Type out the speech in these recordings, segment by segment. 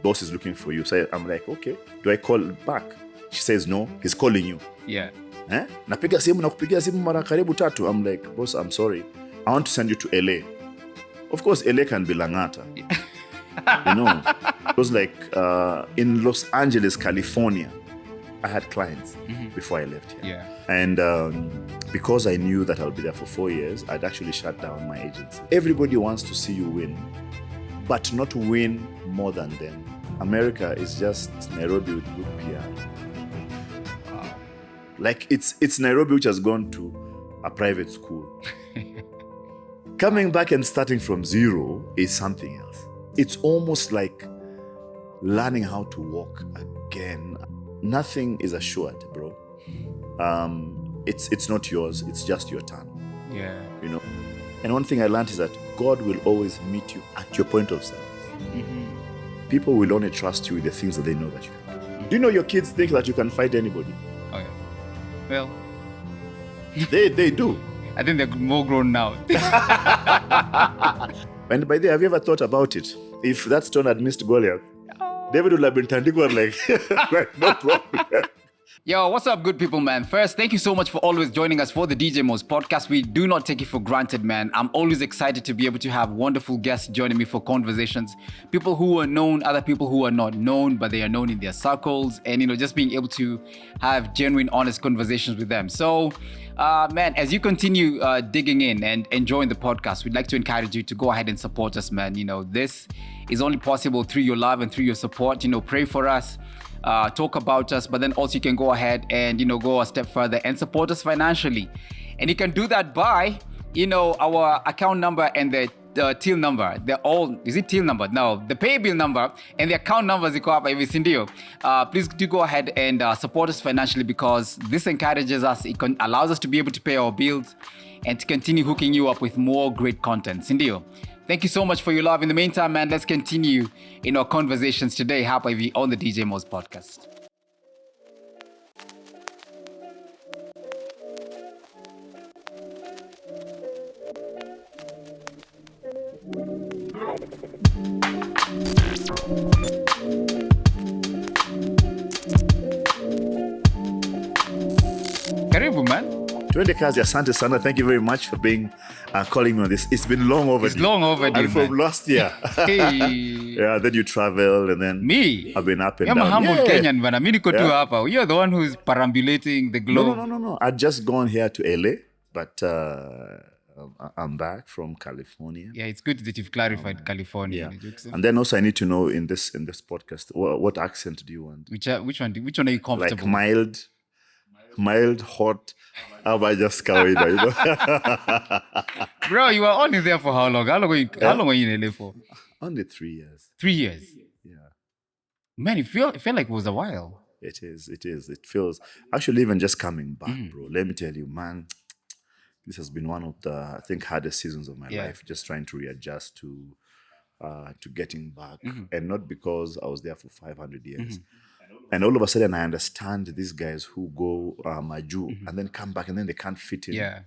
boss is looking for you. So I'm like, okay, do I call back? She says, no, he's calling you. Yeah. Napiga simu mara karibu tatu. I'm like, boss, I'm sorry. I want to send you to LA. Of course, LA can be Langata. It was like in Los Angeles, California, I had clients before I left here. Yeah. And because I knew that I'll be there for 4 years, I'd actually shut down my agency. Everybody wants to see you win, but not win more than them. America is just Nairobi with good PR. Wow. Like it's Nairobi which has gone to a private school. Coming back and starting from zero is something else. It's almost like learning how to walk again. Nothing is assured, bro. It's not yours. It's just your turn. Yeah. And one thing I learned is that God will always meet you at your point of service. People will only trust you with the things that they know that you can do. Do you know your kids think that you can fight anybody? Oh yeah. Well, They do. I think they're more grown now. And by the way, have you ever thought about it? If that stone had missed Goliath, David would have been Tandikwa like no problem. Yo, what's up, good people, man? First, thank you so much for always joining us for the DJ Moz podcast. We do not take it for granted, man. I'm always excited to be able to have wonderful guests joining me for conversations. People who are known, other people who are not known, but they are known in their circles. And, just being able to have genuine, honest conversations with them. So, man, as you continue digging in and enjoying the podcast, we'd like to encourage you to go ahead and support us, man. This is only possible through your love and through your support. Pray for us. Talk about us, but then also you can go ahead and go a step further and support us financially. And you can do that by our account number and the till number. They're all, is it till number? No, the pay bill number and the account number is please do go ahead and support us financially, because this encourages us. It allows us to be able to pay our bills and to continue hooking you up with more great content. Sindio, thank you so much for your love. In the meantime, man, let's continue in our conversations today hapa hivi on the DJ Moz podcast. Karibu, man. Twende kazi, asante sana. Thank you very much for being calling me on this. It's been long overdue. It's long overdue, and from last year. Hey. Yeah, then you travel and then Me? I've been up and I'm down. a humble Kenyan, bana. Mi niko tu hapa. You're the one who's perambulating the globe. No. I'd just gone here to LA, but I'm back from California. Yeah, it's good that you've clarified California. Yeah. And then also I need to know in this podcast, what accent do you want? Which one are you comfortable? Like mild, hot. How about just kawaida, Bro, you were only there for how long? How long were you in LA for? Only 3 years. 3 years? Yeah. Man, it felt like it was a while. It is. It feels... Actually, even just coming back, bro, let me tell you, man, this has been one of the, I think, hardest seasons of my life, just trying to readjust to getting back. And not because I was there for 500 years. And all of a sudden, I understand these guys who go Maju and then come back and then they can't fit in. Yeah.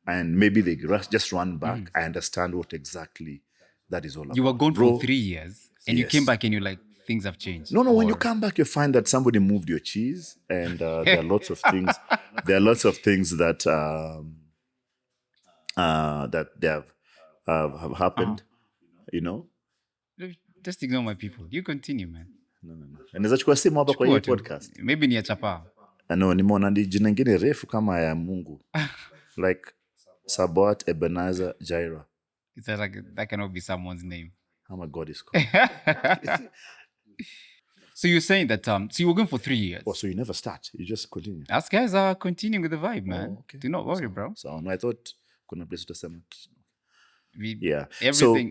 And maybe they just run back. I understand what exactly that is all about. You were gone for 3 years and you came back and you're like, things have changed. No, when you come back, you find that somebody moved your cheese, and there are lots of things. There are lots of things that that they have happened. Just ignore my people. You continue, man. No. Naweza chukua simu hapa kwa hii podcast. Maybe ni ya chapa. No, nimeona ndi jina ngine refu kama ya Mungu. Like Sabat, Ebenezer, Jaira. It's like that cannot be someone's name. How my God is called. So you're saying that so you were going for 3 years. Oh, so you never start. You just continue. Us guys are continuing with the vibe, man. Oh, okay. Do not worry, bro. So no, I thought kuna place utasema.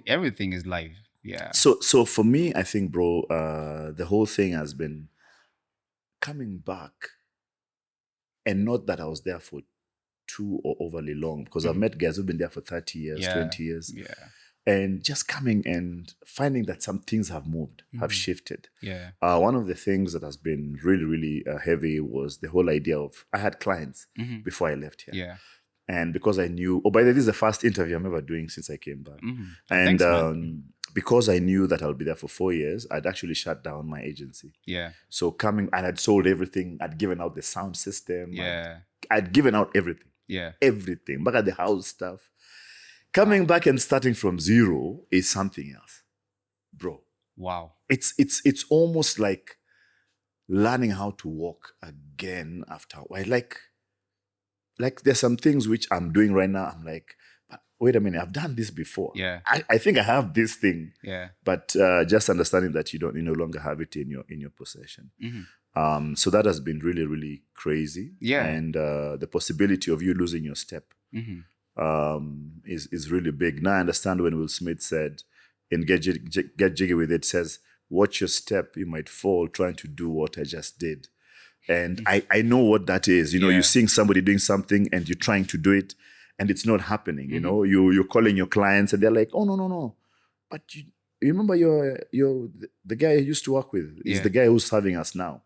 Everything is live. Yeah. So for me, I think, bro, the whole thing has been coming back, and not that I was there for too or overly long, because I've met guys who've been there for 30 years, 20 years. Yeah. And just coming and finding that some things have moved, have shifted. Yeah. One of the things that has been really, really heavy was the whole idea of, I had clients before I left here. Yeah. And because I knew, by the way, this is the first interview I'm ever doing since I came back. Thanks, because I knew that I'll be there for 4 years, I'd actually shut down my agency. Yeah. So coming, and I'd sold everything. I'd given out the sound system. Yeah. I'd given out everything. Yeah. Everything. Back at the house stuff. Coming back and starting from zero is something else. Bro. Wow. It's almost like learning how to walk again after a while. Like there's some things which I'm doing right now. I'm like, but wait a minute, I've done this before. Yeah. I think I have this thing. Yeah. But just understanding that you no longer have it in your possession. So that has been really, really crazy. Yeah. And the possibility of you losing your step is really big. Now I understand when Will Smith said, in Get Jiggy With It, says, watch your step, you might fall trying to do what I just did. And I know what that is. You're seeing somebody doing something and you're trying to do it and it's not happening. You know, you're calling your clients and they're like, oh, no. But you remember the guy I used to work with is the guy who's serving us now.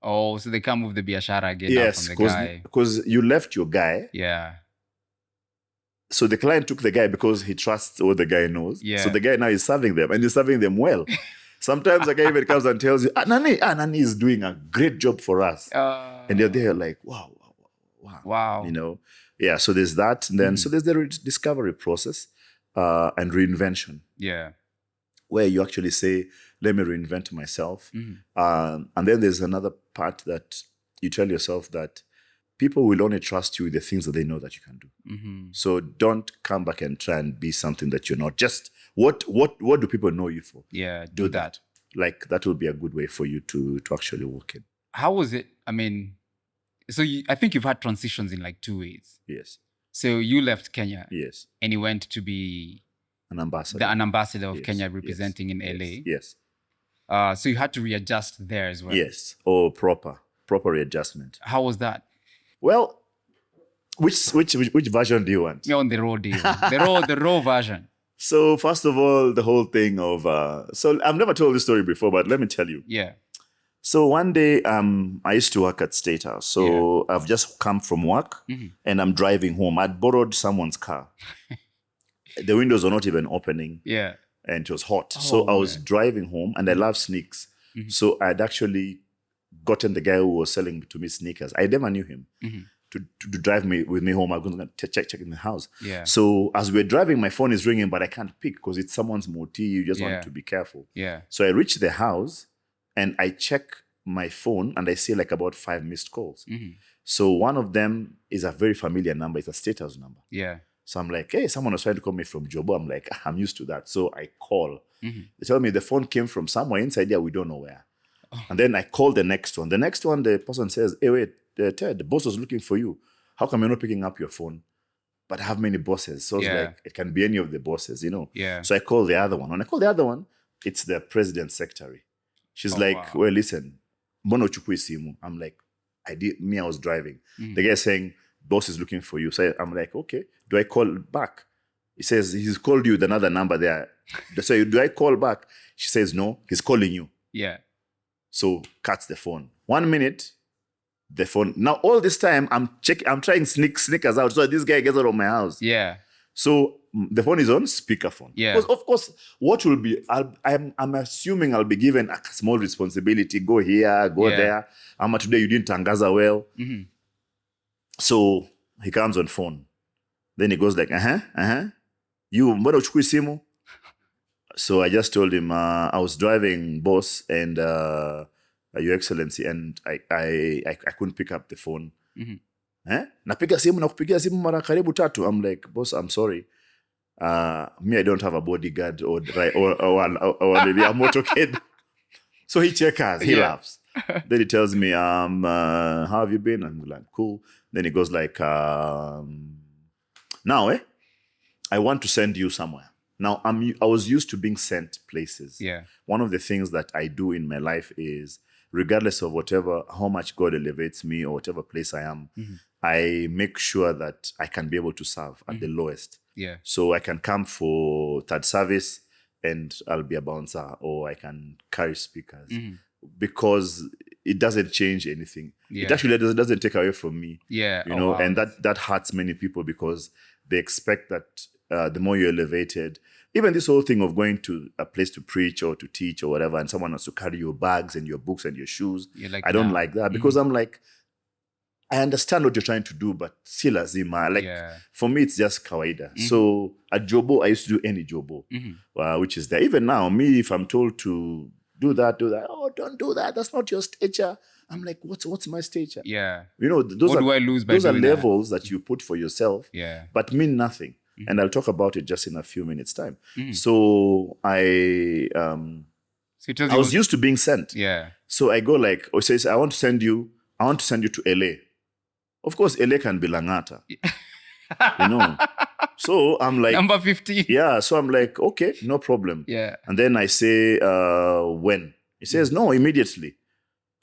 Oh, so they come with the biashara again. Yes, because you left your guy. Yeah. So the client took the guy because he trusts what the guy knows. Yeah. So the guy now is serving them and he's serving them well. Sometimes the guy even comes and tells you, Nani is doing a great job for us. And you're there like, wow. You know? Yeah, so there's that. And then, so there's the discovery process and reinvention. Yeah. Where you actually say, let me reinvent myself. And then there's another part that you tell yourself that people will only trust you with the things that they know that you can do. So don't come back and try and be something that you're not. Just what do people know you for? Yeah, do that. Like that will be a good way for you to actually walk in. How was it? I mean, so I think you've had transitions in like 2 ways. Yes. So you left Kenya. Yes. And you went to be an ambassador of Kenya representing in LA. Yes. So you had to readjust there as well. Yes. Or proper readjustment. How was that? Well, which version do you want? Yeah, on the raw deal. the raw version. So first of all, the whole thing of so I've never told this story before, but let me tell you. Yeah. So one day, I used to work at State House. So I've just come from work and I'm driving home. I'd borrowed someone's car. The windows were not even opening. Yeah. And it was hot. So I was driving home and I love sneaks. So I'd actually gotten the guy who was selling to me sneakers. I never knew him. To drive with me home. I was going to check in the house. Yeah. So as we're driving, my phone is ringing, but I can't pick because it's someone's moti. You just want to be careful. Yeah. So I reach the house and I check my phone and I see like about 5 missed calls. So one of them is a very familiar number. It's a State House number. Yeah. So I'm like, hey, someone was trying to call me from Jobo. I'm like, I'm used to that. So I call. They tell me the phone came from somewhere inside there. We don't know where. And then I call the next one. The next one, the person says, hey, wait, Ted, the boss was looking for you. How come you're not picking up your phone? But I have many bosses. So it's like, it can be any of the bosses, you know? Yeah. So I call the other one. When I call the other one, it's the president's secretary. She's like, well, listen, mbona uchukui simu? I'm like, I was driving. The guy saying, boss is looking for you. So I'm like, okay, do I call back? He says, he's called you with another number there. So do I call back? She says, no, he's calling you. Yeah. So cuts the phone. 1 minute, the phone. Now all this time I'm trying sneakers out so this guy gets out of my house. Yeah. So the phone is on speakerphone. Yeah. Because of course, what will be? I'm assuming I'll be given a small responsibility. Go here, go there. Today you didn't tangaza well. So he comes on phone. Then he goes like, You mbona uchukui simu? So I just told him I was driving, boss, and Your Excellency, and I couldn't pick up the phone. Napiga simu na kupigia simu mara karibu 3. I'm like, boss, I'm sorry. Me, I don't have a bodyguard or maybe a motorcade. So he checkers, he laughs. Then he tells me, how have you been? I'm like, cool. Then he goes like, now, I want to send you somewhere. Now, I was used to being sent places. Yeah. One of the things that I do in my life is, regardless of how much God elevates me or whatever place I am, I make sure that I can be able to serve at the lowest. Yeah. So I can come for third service and I'll be a bouncer, or I can carry speakers because it doesn't change anything. Yeah. It actually doesn't take away from me. Yeah. You know, and that hurts many people because they expect that the more you're elevated. Even this whole thing of going to a place to preach or to teach or whatever, and someone wants to carry your bags and your books and your shoes. You're like, I don't nah. like that because I'm like, I understand what you're trying to do, but still azima. Like for me, it's just kawaida. So at Jobo, I used to do any Jobo, which is there. Even now, me, if I'm told to do that. Oh, don't do that. That's not your stature. I'm like, what's my stature? Yeah. You know, those What are do I lose by those are doing levels that you put for yourself, Yeah. but mean nothing. And I'll talk about it just in a few minutes' time. So I was used to being sent. Yeah. So I go like, or says, I want to send you to LA. Of course, LA can be Langata. You know. So I'm like number 15. Yeah. So I'm like, okay, no problem. Yeah. And then I say, when? He says, no, immediately.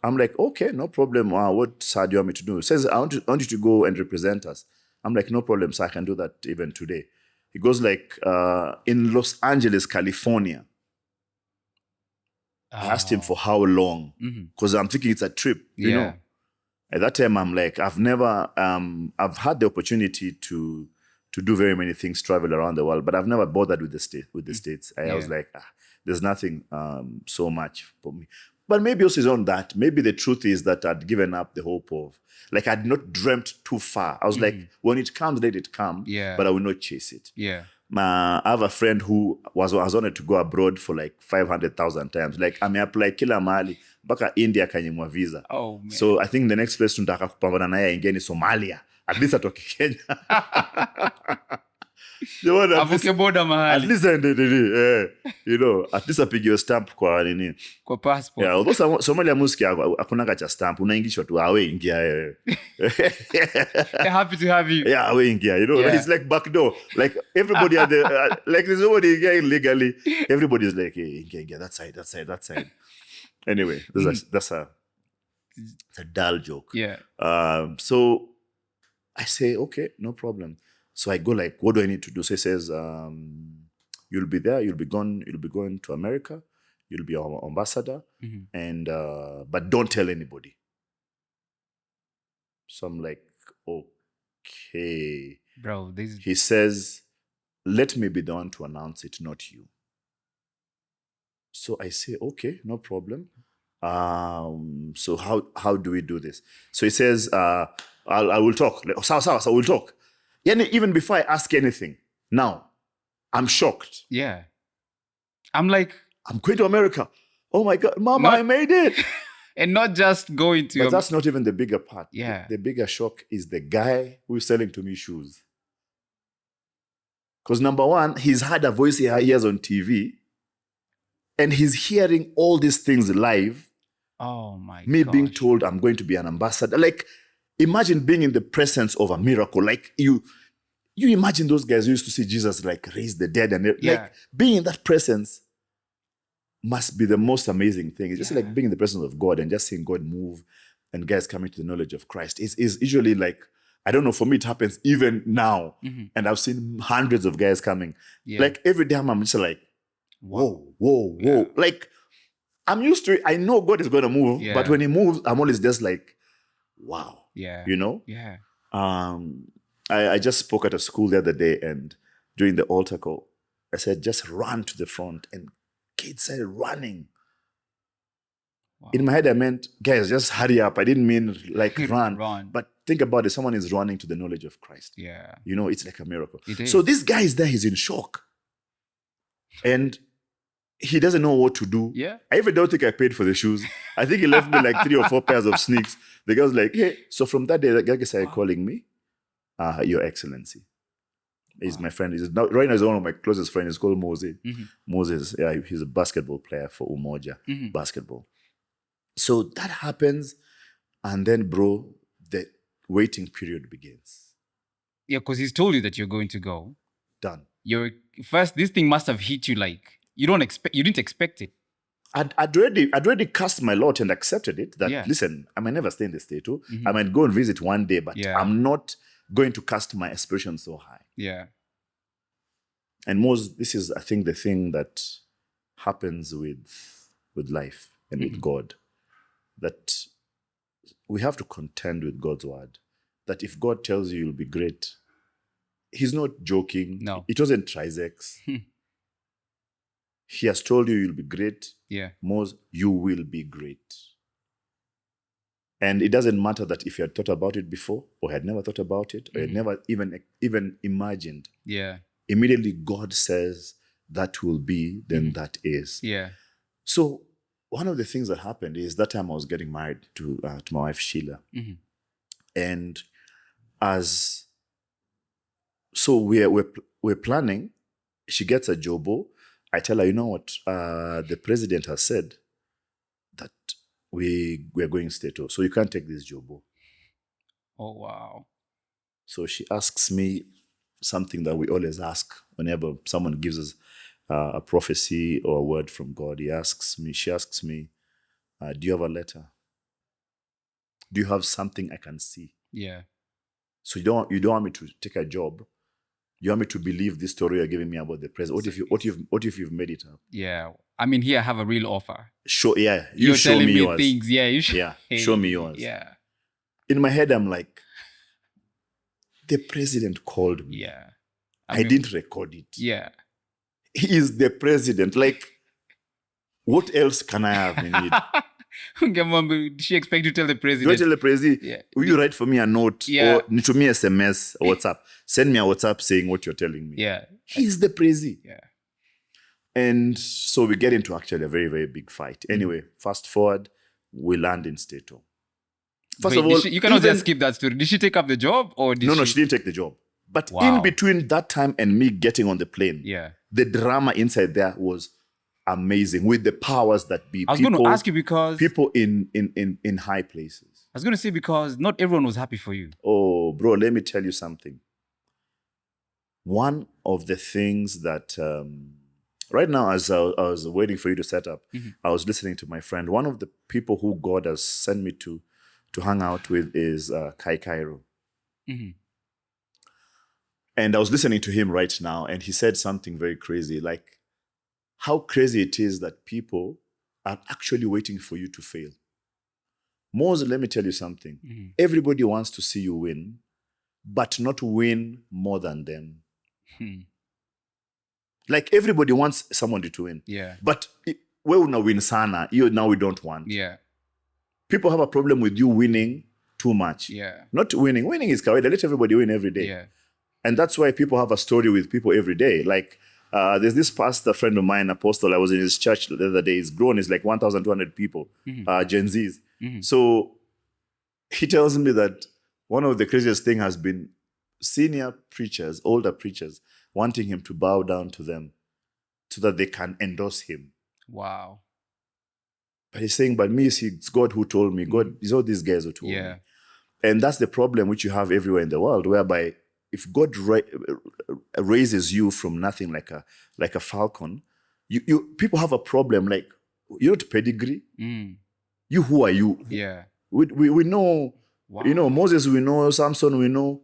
I'm like, okay, no problem. What sir do you want me to do? He says, I want you to go and represent us. I'm like, no problem, sir. I can do that even today. He goes like, in Los Angeles, California. I asked him for how long, because I'm thinking it's a trip, you know. At that time, I'm like, I've had the opportunity to do very many things, travel around the world, but I've never bothered with the States. I was like, there's nothing so much for me. But maybe also is on that. Maybe the truth is that I'd given up the hope of, like, I'd not dreamt too far. I was like, when it comes, let it come, but I will not chase it. Yeah. I have a friend who was wanted to go abroad for like 500,000 times. Like, apply kila mahali, baka India kanyimwa visa. Oh, man. So I think the next place tunataka kupambana naye ingia ni Somalia. At least atoke Kenya. Avuke boda mahali. At least at least apige stamp kwa nini? Kwa passport. Yeah, although Somalia muski hakunanga cha stamp, unaingishwa tu awe ingia. They're happy to have you. Yeah, awe ingia, it's like backdoor. Like everybody at the like there's nobody here illegally. Everybody's like, hey, ingia, that side. Anyway, that's a dull joke. Yeah. So I say, okay, no problem. So I go like, what do I need to do? So he says, you'll be there, you'll be going to America, you'll be our ambassador, and but don't tell anybody. So I'm like, okay. Bro, he says, let me be the one to announce it, not you. So I say, okay, no problem. So how do we do this? So he says, I will talk. So we'll talk. Even before I ask anything, now, I'm shocked. Yeah. I'm like, I'm going to America. Oh my God, Mama, I made it. And not just going to... But that's not even the bigger part. Yeah. The bigger shock is the guy who is selling to me shoes. Because number one, he's had a voice he hears on TV, and he's hearing all these things live. Oh my God. Me being told I'm going to be an ambassador. Like, imagine being in the presence of a miracle. Like, you imagine those guys who used to see Jesus like raise the dead, and like being in that presence must be the most amazing thing. It's just like being in the presence of God and just seeing God move and guys coming to the knowledge of Christ. Is usually like, I don't know, for me it happens even now. And I've seen hundreds of guys coming. Like every day I'm just like, whoa. Like, I'm used to it. I know God is going to move, but when he moves, I'm always just like, wow. Yeah. You know? Yeah. I just spoke at a school the other day, and during the altar call, I said, just run to the front. And kids started running. Wow. In my head, I meant, guys, just hurry up. I didn't mean like run. But think about it. Someone is running to the knowledge of Christ. Yeah. It's like a miracle. So this guy is there. He's in shock. And he doesn't know what to do. Yeah. I even don't think I paid for the shoes. I think he left me like 3 or 4 pairs of sneaks. The guy was like, hey. So from that day, the guy started calling me, Your Excellency. He's my friend. Right now, he's one of my closest friends. He's called Moses. Moses, he's a basketball player for Umoja basketball. So that happens. And then, bro, the waiting period begins. Yeah, because he's told you that you're going to go. Done. This thing must have hit you like, you didn't expect it. I'd already cast my lot and accepted it. That listen, I might never stay in the state. I might go and visit one day, but I'm not going to cast my aspirations so high. Yeah. And this is, I think, the thing that happens with life and with God. That we have to contend with God's word. That if God tells you you'll be great, he's not joking. No. It wasn't trisex. He has told you you'll be great. Yeah. Moz, you will be great. And it doesn't matter that if you had thought about it before, or had never thought about it, or had never even imagined. Yeah. Immediately God says that will be, then that is. Yeah. So one of the things that happened is that time I was getting married to my wife Sheila, and so we're planning. She gets a jobo. I tell her, you know what? The president has said that we're going stato, so you can't take this jobo. Oh wow. So she asks me something that we always ask whenever someone gives us a prophecy or a word from God. She asks me, do you have a letter? Do you have something I can see? Yeah. So you don't want me to take a job. You want me to believe this story you're giving me about the president? What if you've made it up? Yeah. I mean, here I have a real offer. Show, yeah. You're show telling me me yours. things. Yeah. You Yeah. Show me yours. Yeah. In my head, I'm like, the president called me. Yeah. I didn't record it. Yeah. He is the president. Like, what else can I have in it? Did she expect you to tell the Do I president? tell the president? Yeah. Will you write for me a note? Yeah. Or to me SMS or WhatsApp? Send me a WhatsApp saying what you're telling me. Yeah. He's the president. Yeah. And so we get into actually a very, very big fight. Anyway, fast forward, we land in Stato. First of all, you cannot just skip that story. Did she take up the job or did No, she didn't take the job. But Wow. in between that time and me getting on the plane, Yeah. the drama inside there was amazing with the powers that be. I was going to ask you because people in high places. I was going to say because not everyone was happy for you. Oh, bro, let me tell you something. One of the things that right now, as I was waiting for you to set up, I was listening to my friend. One of the people who God has sent me to hang out with is Kai Cairo. And I was listening to him right now, and he said something very crazy, like how crazy it is that people are actually waiting for you to fail. Moz, let me tell you something. Everybody wants to see you win, but not win more than them. Like everybody wants somebody to win. Yeah. But we will win sana. Now we don't want. Yeah. People have a problem with you winning too much. Yeah. Not winning. Winning is kawaida. Let everybody win every day. Yeah. And that's why people have a story with people every day. Like there's this pastor friend of mine, Apostle. I was in his church the other day. He's grown. It's like 1,200 people, Gen Zs. So he tells me that one of the craziest thing has been senior preachers, older preachers, wanting him to bow down to them so that they can endorse him. Wow. But he's saying, but me, see, it's God who told me. God, it's all these guys who told me. And that's the problem which you have everywhere in the world, whereby if God raises you from nothing like a falcon, you people have a problem. Like, you're not pedigree. You, who are you? Yeah. We know, Wow. you know, Moses we know, Samson we know,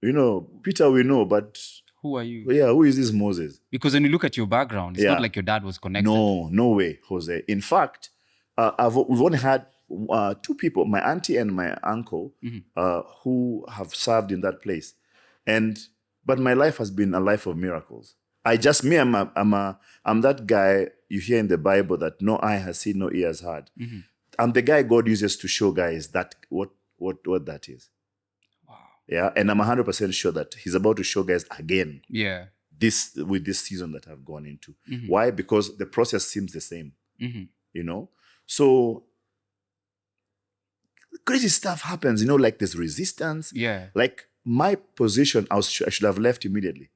you know, Peter we know, but who are you? Yeah, who is this Moses? Because when you look at your background, it's not like your dad was connected. No way, Jose. In fact, we've only had two people, my auntie and my uncle, who have served in that place. But my life has been a life of miracles. I'm that guy you hear in the Bible that no eye has seen, no ear has heard. I'm the guy God uses to show guys that what that is. Wow. Yeah, and I'm 100% sure that he's about to show guys again. Yeah. With this season that I've gone into. Why? Because the process seems the same. You know? So crazy stuff happens, you know, like there's resistance. Yeah. Like my position, I should have left immediately.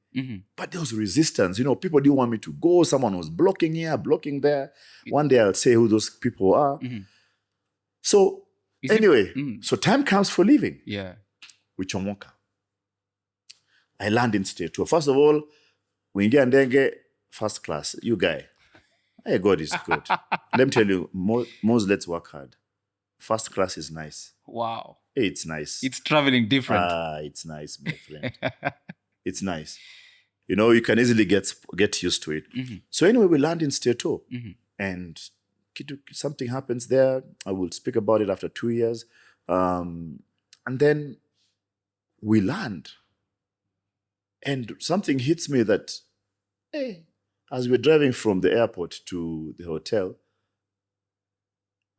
But there was resistance. You know, people didn't want me to go. Someone was blocking here, blocking there. One day I'll say who those people are. So so time comes for leaving. Yeah. With Chomoka. I land in state tour. First of all, when you get first class, you guy. Hey, God is good. Let me tell you, Moz, let's work hard. First class is nice. Wow. Hey, it's nice. It's traveling different. It's nice, my friend. It's nice. You know, you can easily get used to it. So anyway, we land in Stato. And something happens there. I will speak about it after 2 years. And then we land. And something hits me that, hey, as we're driving from the airport to the hotel,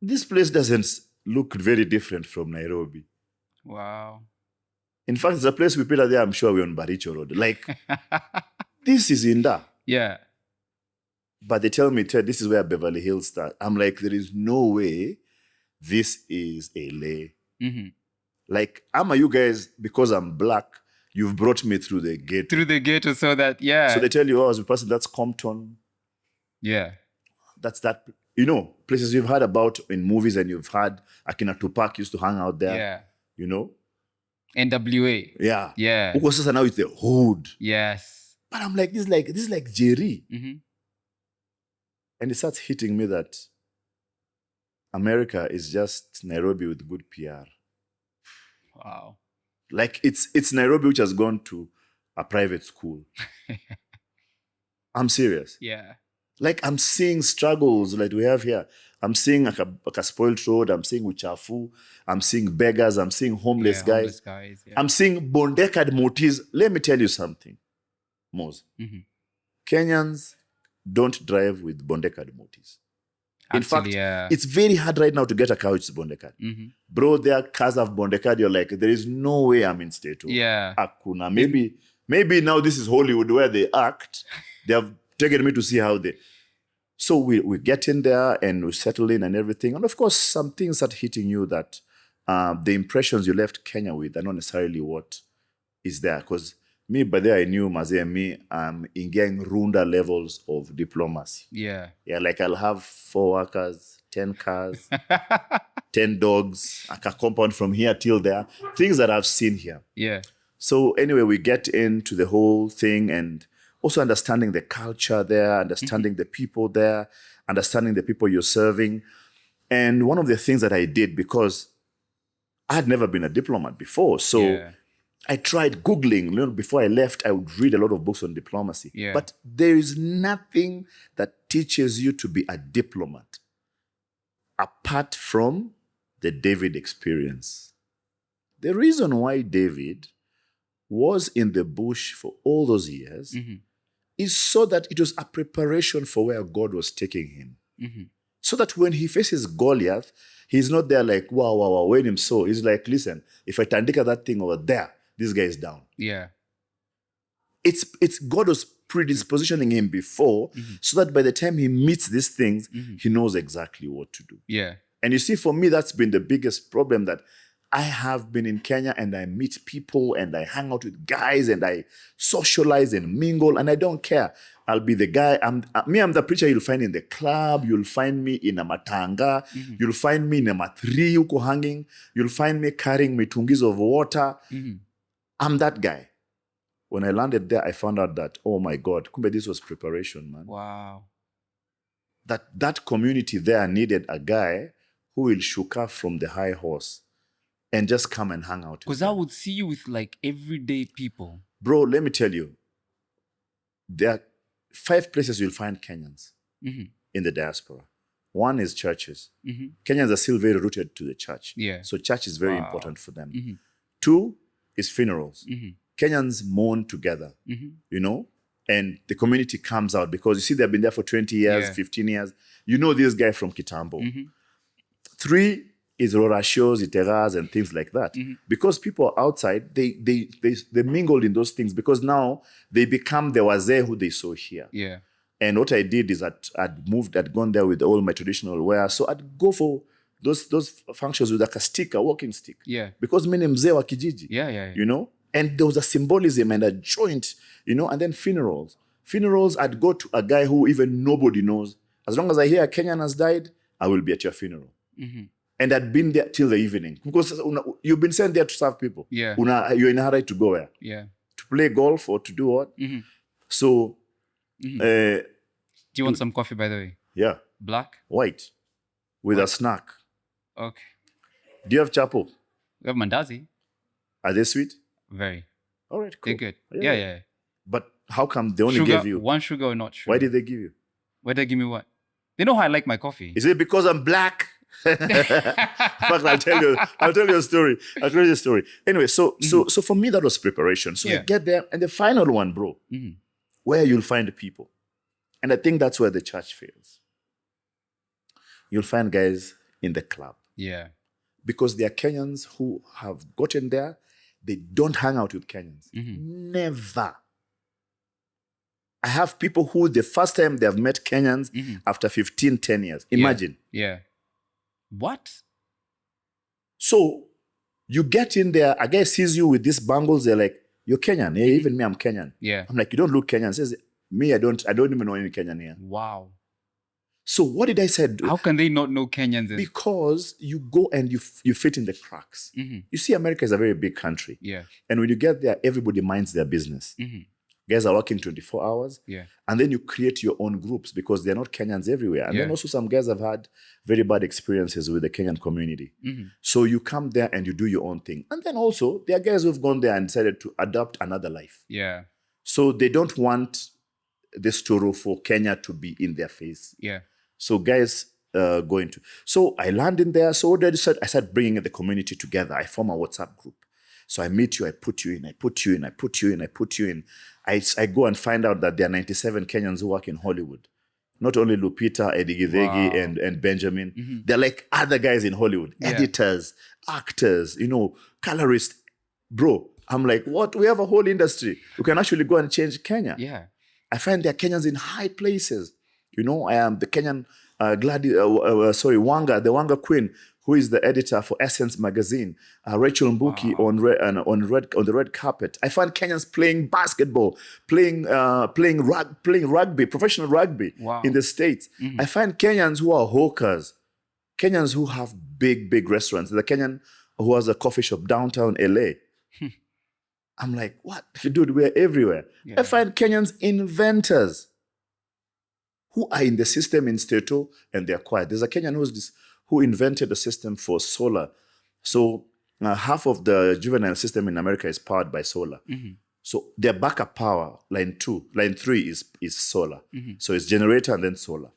this place doesn't look very different from Nairobi. Wow. In fact, it's a place we put there, I'm sure we're on Baricho Road. Like, this is Inda. Yeah. But they tell me, Ted, this is where Beverly Hills starts. I'm like, there is no way this is LA. Mm-hmm. Like, I'm a you guys, because I'm black, you've brought me through the gate. Through the ghetto, so that, yeah. So they tell you, oh, as a person, that's Compton. Yeah. That's that, places you've heard about in movies, and you've had Akina Tupac used to hang out there. Yeah. You know? NWA. Yeah. Yeah. Because now it's the hood. Yes. But I'm like, this is like Jerry. Mm-hmm. And it starts hitting me that America is just Nairobi with good PR. Wow. Like it's Nairobi which has gone to a private school. I'm serious. Yeah. Like I'm seeing struggles like we have here. I'm seeing like a spoiled road. I'm seeing uchafu. I'm seeing beggars. I'm seeing homeless guys. Yeah. I'm seeing bondekad motis. Let me tell you something, Moz. Mm-hmm. Kenyans don't drive with bondekad motis. In fact, yeah. it's very hard right now to get a car which is bondekad. Mm-hmm. Bro, there are cars of bondekad. You're like, there is no way I'm in state. Yeah. Akuna. Maybe now this is Hollywood where they act. They have taken me to see how they... So we get in there and we settle in and everything. And of course, some things start hitting you that the impressions you left Kenya with are not necessarily what is there. Because me, by there, I knew Mazé and me, in getting runda levels of diplomacy. Yeah. Yeah, like I'll have 4 workers, 10 cars, 10 dogs, like a compound from here till there. Things that I've seen here. Yeah. So anyway, we get into the whole thing and also understanding the culture there, understanding the people there, understanding the people you're serving. And one of the things that I did, because I had never been a diplomat before, so I tried Googling. Before I left, I would read a lot of books on diplomacy. Yeah. But there is nothing that teaches you to be a diplomat apart from the David experience. The reason why David was in the bush for all those years is so that it was a preparation for where God was taking him. Mm-hmm. So that when he faces Goliath, he's not there like, wow, when him so. He's like, listen, if I tandika that thing over there, this guy is down. Yeah. It's God was predispositioning him before so that by the time he meets these things, he knows exactly what to do. Yeah. And you see, for me, that's been the biggest problem, that I have been in Kenya and I meet people and I hang out with guys and I socialize and mingle and I don't care. I'll be the guy. I'm the preacher you'll find in the club. You'll find me in a matanga. You'll find me in a matri uko hanging. You'll find me carrying mitungis of water. I'm that guy. When I landed there, I found out that, oh my God, kumbe, this was preparation, man. Wow. That community there needed a guy who will shuka from the high horse and just come and hang out. Because I would see you with like everyday people. Bro, let me tell you, there are 5 places you'll find Kenyans in the diaspora. 1 is churches. Kenyans are still very rooted to the church. Yeah. So church is very important for them. 2 is funerals. Kenyans mourn together, and the community comes out because you see they've been there for 20 years, 15 years. You know this guy from Kitambo. 3 is rorashos, iteras, and things like that. Because people outside, they mingled in those things because now they become the wazee who they saw here. Yeah. And what I did is I'd gone there with all my traditional wear. So I'd go for those functions with like a stick, a walking stick. Yeah. Because mimi ni mzee wa kijiji. Yeah. And there was a symbolism and a joint, and then funerals. Funerals, I'd go to a guy who even nobody knows. As long as I hear a Kenyan has died, I will be at your funeral. And I'd been there till the evening. Because you've been sent there to serve people. Yeah. You're in a hurry to go where? Yeah. To play golf or to do what? So... do you want some coffee, by the way? Yeah. Black? White. With a snack. Okay. Do you have chapo? We have mandazi. Are they sweet? Very. All right, cool. They're good. Yeah. But how come they only Sugar, gave you... 1 sugar or not sugar? Why did they give you? Why did they give me what? They know how I like my coffee. Is it because I'm black? In fact, I'll tell you a story. I'll tell you a story. Anyway, so for me, that was preparation. So I get there, and the final one, bro, where you'll find people. And I think that's where the church fails. You'll find guys in the club. Yeah. Because they are Kenyans who have gotten there. They don't hang out with Kenyans. Never. I have people who the first time they have met Kenyans after 15, 10 years. Imagine. Yeah. What? So you get in there, a guy sees you with these bangles, they're like, you're Kenyan. Yeah, even me, I'm Kenyan. Yeah. I'm like, you don't look Kenyan. Says, me, I don't even know any Kenyan here. Wow. So what did I say? How can they not know Kenyans? Because you go and you fit in the cracks. You see, America is a very big country. Yeah. And when you get there, everybody minds their business. Guys are working 24 hours. Yeah. And then you create your own groups because they're not Kenyans everywhere. And then also some guys have had very bad experiences with the Kenyan community. So you come there and you do your own thing. And then also there are guys who've gone there and decided to adopt another life. Yeah. So they don't want the story for Kenya to be in their face. Yeah. So guys going to. So I land in there. So what I said, I started bringing the community together. I form a WhatsApp group. So I meet you, I put you in, I put you in, I put you in, I put you in. I go and find out that there are 97 Kenyans who work in Hollywood. Not only Lupita, Eddie Githegi, and Benjamin. They're like other guys in Hollywood. Editors, actors, colorists. Bro, I'm like, what? We have a whole industry. We can actually go and change Kenya. Yeah. I find there are Kenyans in high places. I am the Kenyan Wanga, the Wanga Queen, who is the editor for Essence magazine, Rachel Mbuki on the red carpet. I find Kenyans playing basketball, playing rugby, professional rugby in the States. I find Kenyans who are hawkers, Kenyans who have big restaurants. The Kenyan who has a coffee shop downtown LA. I'm like, what? Dude, we're everywhere. Yeah. I find Kenyans inventors who are in the system in Stato and they're quiet. There's a Kenyan who invented a system for solar. So half of the juvenile system in America is powered by solar. So their backup power, line 3 is solar. So it's generator and then solar.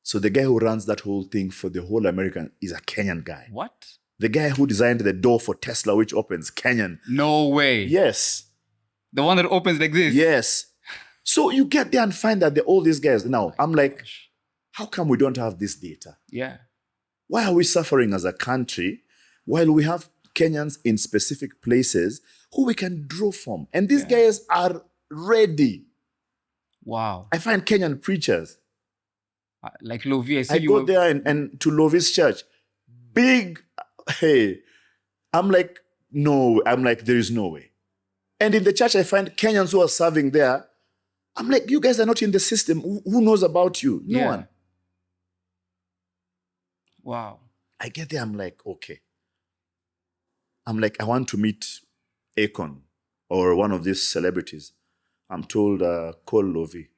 So the guy who runs that whole thing for the whole American is a Kenyan guy. What? The guy who designed the door for Tesla, which opens, Kenyan. No way. Yes. The one that opens like this? Yes. So you get there and find that all these guys. Now, I'm like, how come we don't have this data? Yeah. Why are we suffering as a country while we have Kenyans in specific places who we can draw from? And these guys are ready. Wow. I find Kenyan preachers. Like Lovi, I go there and to Lovi's church. Big, hey. I'm like, there is no way. And in the church, I find Kenyans who are serving there. I'm like, you guys are not in the system. Who knows about you? No one. Wow. I get there, I'm like, okay. I'm like, I want to meet Akon or one of these celebrities. I'm told, call Lovi.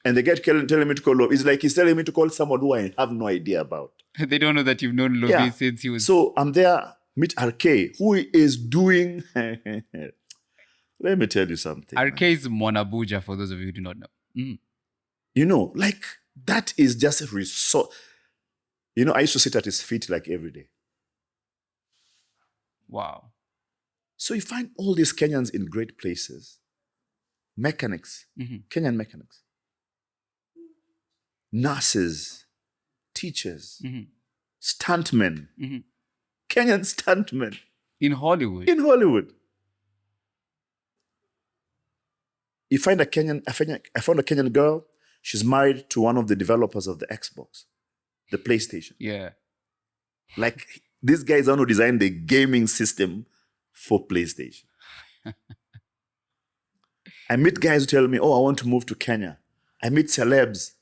And they get telling me to call Lovi. It's like he's telling me to call someone who I have no idea about. They don't know that you've known Lovi since he was... So I'm there, meet RK, who is doing... Let me tell you something. RK is Mwanabuja, for those of you who do not know. Like, that is just a resort. I used to sit at his feet like every day. Wow. So you find all these Kenyans in great places. Mechanics, Kenyan mechanics. Nurses, teachers, stuntmen. Kenyan stuntmen. In Hollywood? In Hollywood. You find I found a Kenyan girl. She's married to one of the developers of the Xbox, the PlayStation. Yeah. Like, these guys are who designed the gaming system for PlayStation. I meet guys who tell me, I want to move to Kenya. I meet celebs.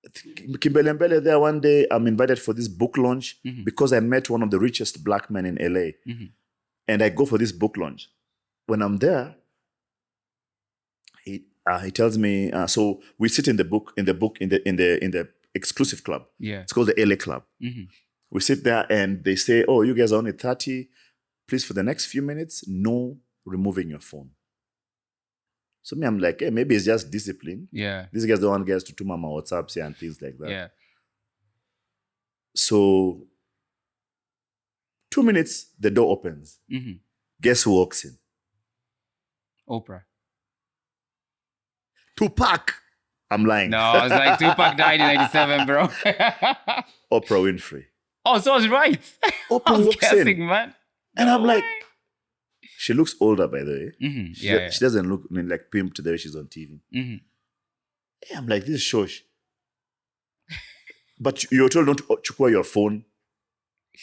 Kimbelembele there one day, I'm invited for this book launch because I met one of the richest black men in LA. And I go for this book launch. When I'm there, he tells me, so we sit in the exclusive club. Yeah. It's called the LA Club. We sit there and they say, you guys are only 30. Please, for the next few minutes, no removing your phone. So me, I'm like, hey, maybe it's just discipline. Yeah. These guys don't want guys to do mama WhatsApps here and things like that. Yeah. So 2 minutes, the door opens. Guess who walks in? Oprah. Tupac. I'm lying. No, I was like, Tupac died in 97, bro. Oprah Winfrey. Oh, so I was right. Oprah I was walks guessing, in. man. And No I'm like, way. she looks older, by the way. Yeah. She doesn't look like pimped the way she's on TV. Hey, I'm like, this is shosh. But you're told not to chukua your phone.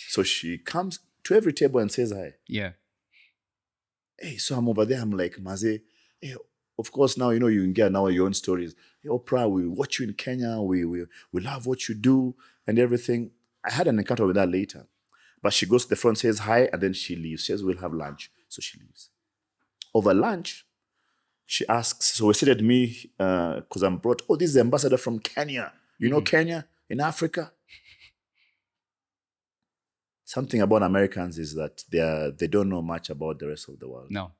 So she comes to every table and says hi. Yeah. Hey, so I'm over there. I'm like, Maze, hey, of course, now, you can get now your own stories. Hey, Oprah, we watch you in Kenya. We love what you do and everything. I had an encounter with her later. But she goes to the front, says hi, and then she leaves. She says, we'll have lunch. So she leaves. Over lunch, she asks, so we seated me, because I'm brought, this is the ambassador from Kenya. You know Kenya in Africa? Something about Americans is that they don't know much about the rest of the world. No.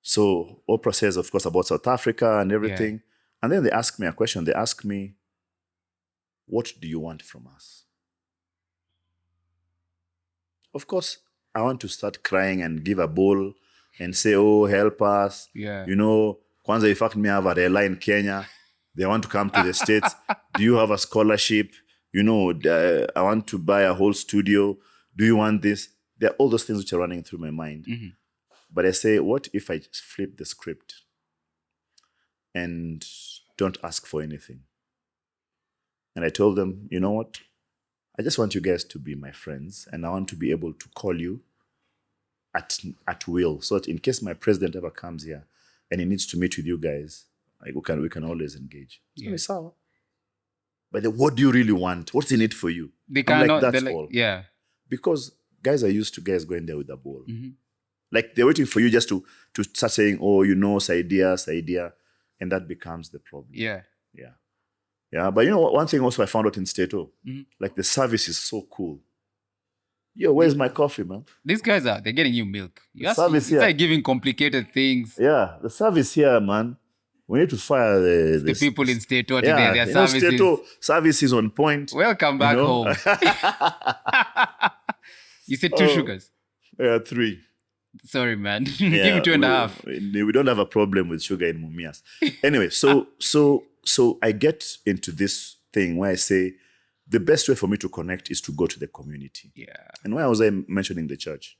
So Oprah says, of course, about South Africa and everything. Yeah. And then they ask me a question. They ask me, what do you want from us? Of course, I want to start crying and give a bowl and say, oh, help us. Yeah. Kwanza, in fact, me have a rela in Kenya. They want to come to the States. Do you have a scholarship? I want to buy a whole studio. Do you want this? There are all those things which are running through my mind. But I say, what if I just flip the script and don't ask for anything? And I told them, you know what? I just want you guys to be my friends, and I want to be able to call you at will, so that in case my president ever comes here and he needs to meet with you guys, like we can always engage. Yeah. So, but then what do you really want? What's in it for you? They cannot. That's all. Yeah. Because guys are used to guys going there with a ball. Like they're waiting for you just to start saying, oh, idea, and that becomes the problem. Yeah. Yeah. Yeah, but one thing also I found out in Stato, like the service is so cool. Yo, where's my coffee, man? These guys they're getting you milk. Service here. It's like giving complicated things. Yeah, the service here, man. We need to fire the people in Stato today. Yeah, Their services. Stato service is on point. Welcome back home. You said 2 sugars? Yeah, 3. Sorry, man. Yeah, Give me 2.5. We don't have a problem with sugar in Mumias. Anyway, so I get into this thing where I say the best way for me to connect is to go to the community. Yeah. And why was I mentioning the church?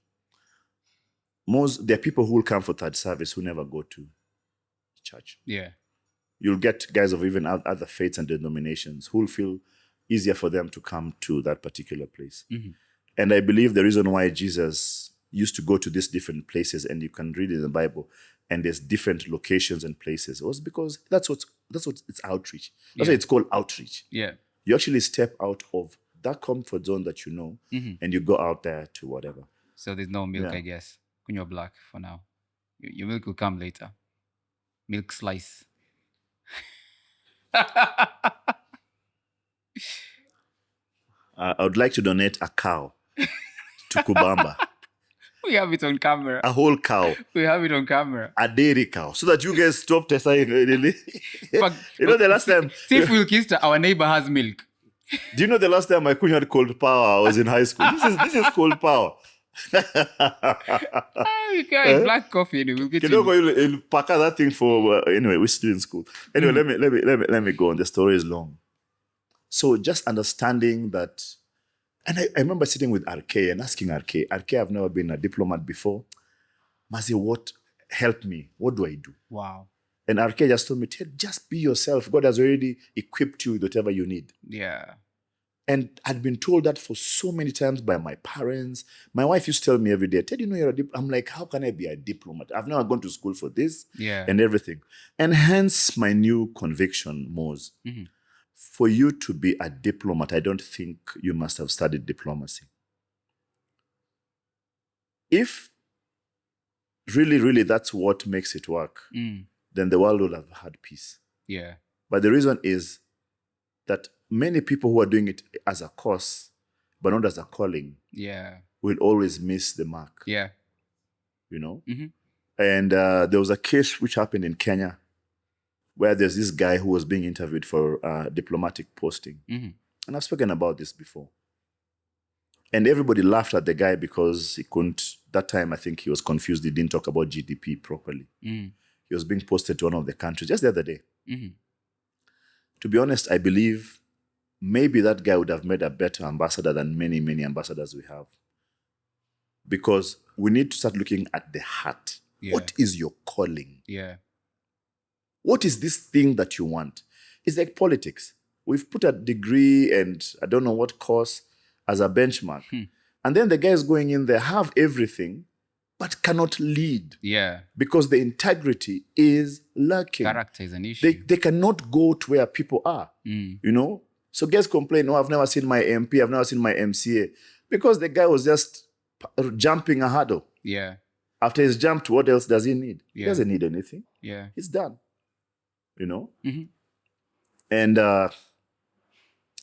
There are people who will come for third service who never go to church. Yeah. You'll get guys of even other faiths and denominations who will feel easier for them to come to that particular place. And I believe the reason why Jesus used to go to these different places, and you can read in the Bible, and there's different locations and places, was because that's what it's outreach. That's why it's called outreach. Yeah. You actually step out of that comfort zone that you know, and you go out there to whatever. So there's no milk, I guess. Kunywa black for now. Your milk will come later. Milk slice. I would like to donate a cow to Kubamba. We have it on camera. A whole cow. We have it on camera. A dairy cow. So that you guys stop deciding. The last time... See if we'll kiss our neighbor has milk. Do you know the last time I couldn't have cold power? I was in high school. This is cold power. You got black coffee and we'll get you'll pack that thing for... anyway, we're still in school. Anyway, let me go on. The story is long. So just understanding that... And I remember sitting with RK and asking RK, I've never been a diplomat before. Mazi, help me. What do I do? Wow. And RK just told me, Ted, just be yourself. God has already equipped you with whatever you need. Yeah. And I'd been told that for so many times by my parents. My wife used to tell me every day, Ted, you're a diplomat. I'm like, how can I be a diplomat? I've never gone to school for this and everything. And hence my new conviction, Moz. For you to be a diplomat, I don't think you must have studied diplomacy. If really, really that's what makes it work, then the world will have had peace. Yeah. But the reason is that many people who are doing it as a course, but not as a calling, will always miss the mark. Yeah. And And there was a case which happened in Kenya where there's this guy who was being interviewed for diplomatic posting. And I've spoken about this before. And everybody laughed at the guy because he couldn't, that time I think he was confused. He didn't talk about GDP properly. He was being posted to one of the countries just the other day. To be honest, I believe maybe that guy would have made a better ambassador than many, many ambassadors we have. Because we need to start looking at the heart. Yeah. What is your calling? Yeah. What is this thing that you want? It's like politics. We've put a degree and I don't know what course as a benchmark. And then the guys going in there have everything, but cannot lead. Yeah. Because the integrity is lacking. Character is an issue. They cannot go to where people are, you know? So guys complain, oh, I've never seen my MP, I've never seen my MCA. Because the guy was just jumping a hurdle. Yeah. After he's jumped, what else does he need? Yeah. He doesn't need anything. Yeah. He's done, you know? And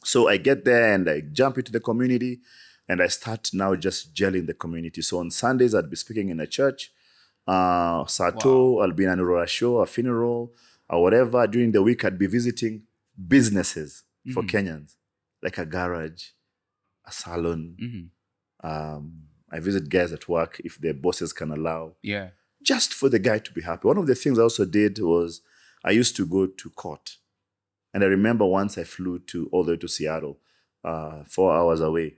so I get there and I jump into the community and I start now just gelling the community. So on Sundays, I'd be speaking in a church. Sato, I'll be in an Aurora show, a funeral, or whatever. During the week, I'd be visiting businesses for Kenyans, like a garage, a salon. I visit guys at work if their bosses can allow. Yeah. Just for the guy to be happy. One of the things I also did was I used to go to court. And I remember once I flew all the way to Seattle, 4 hours away,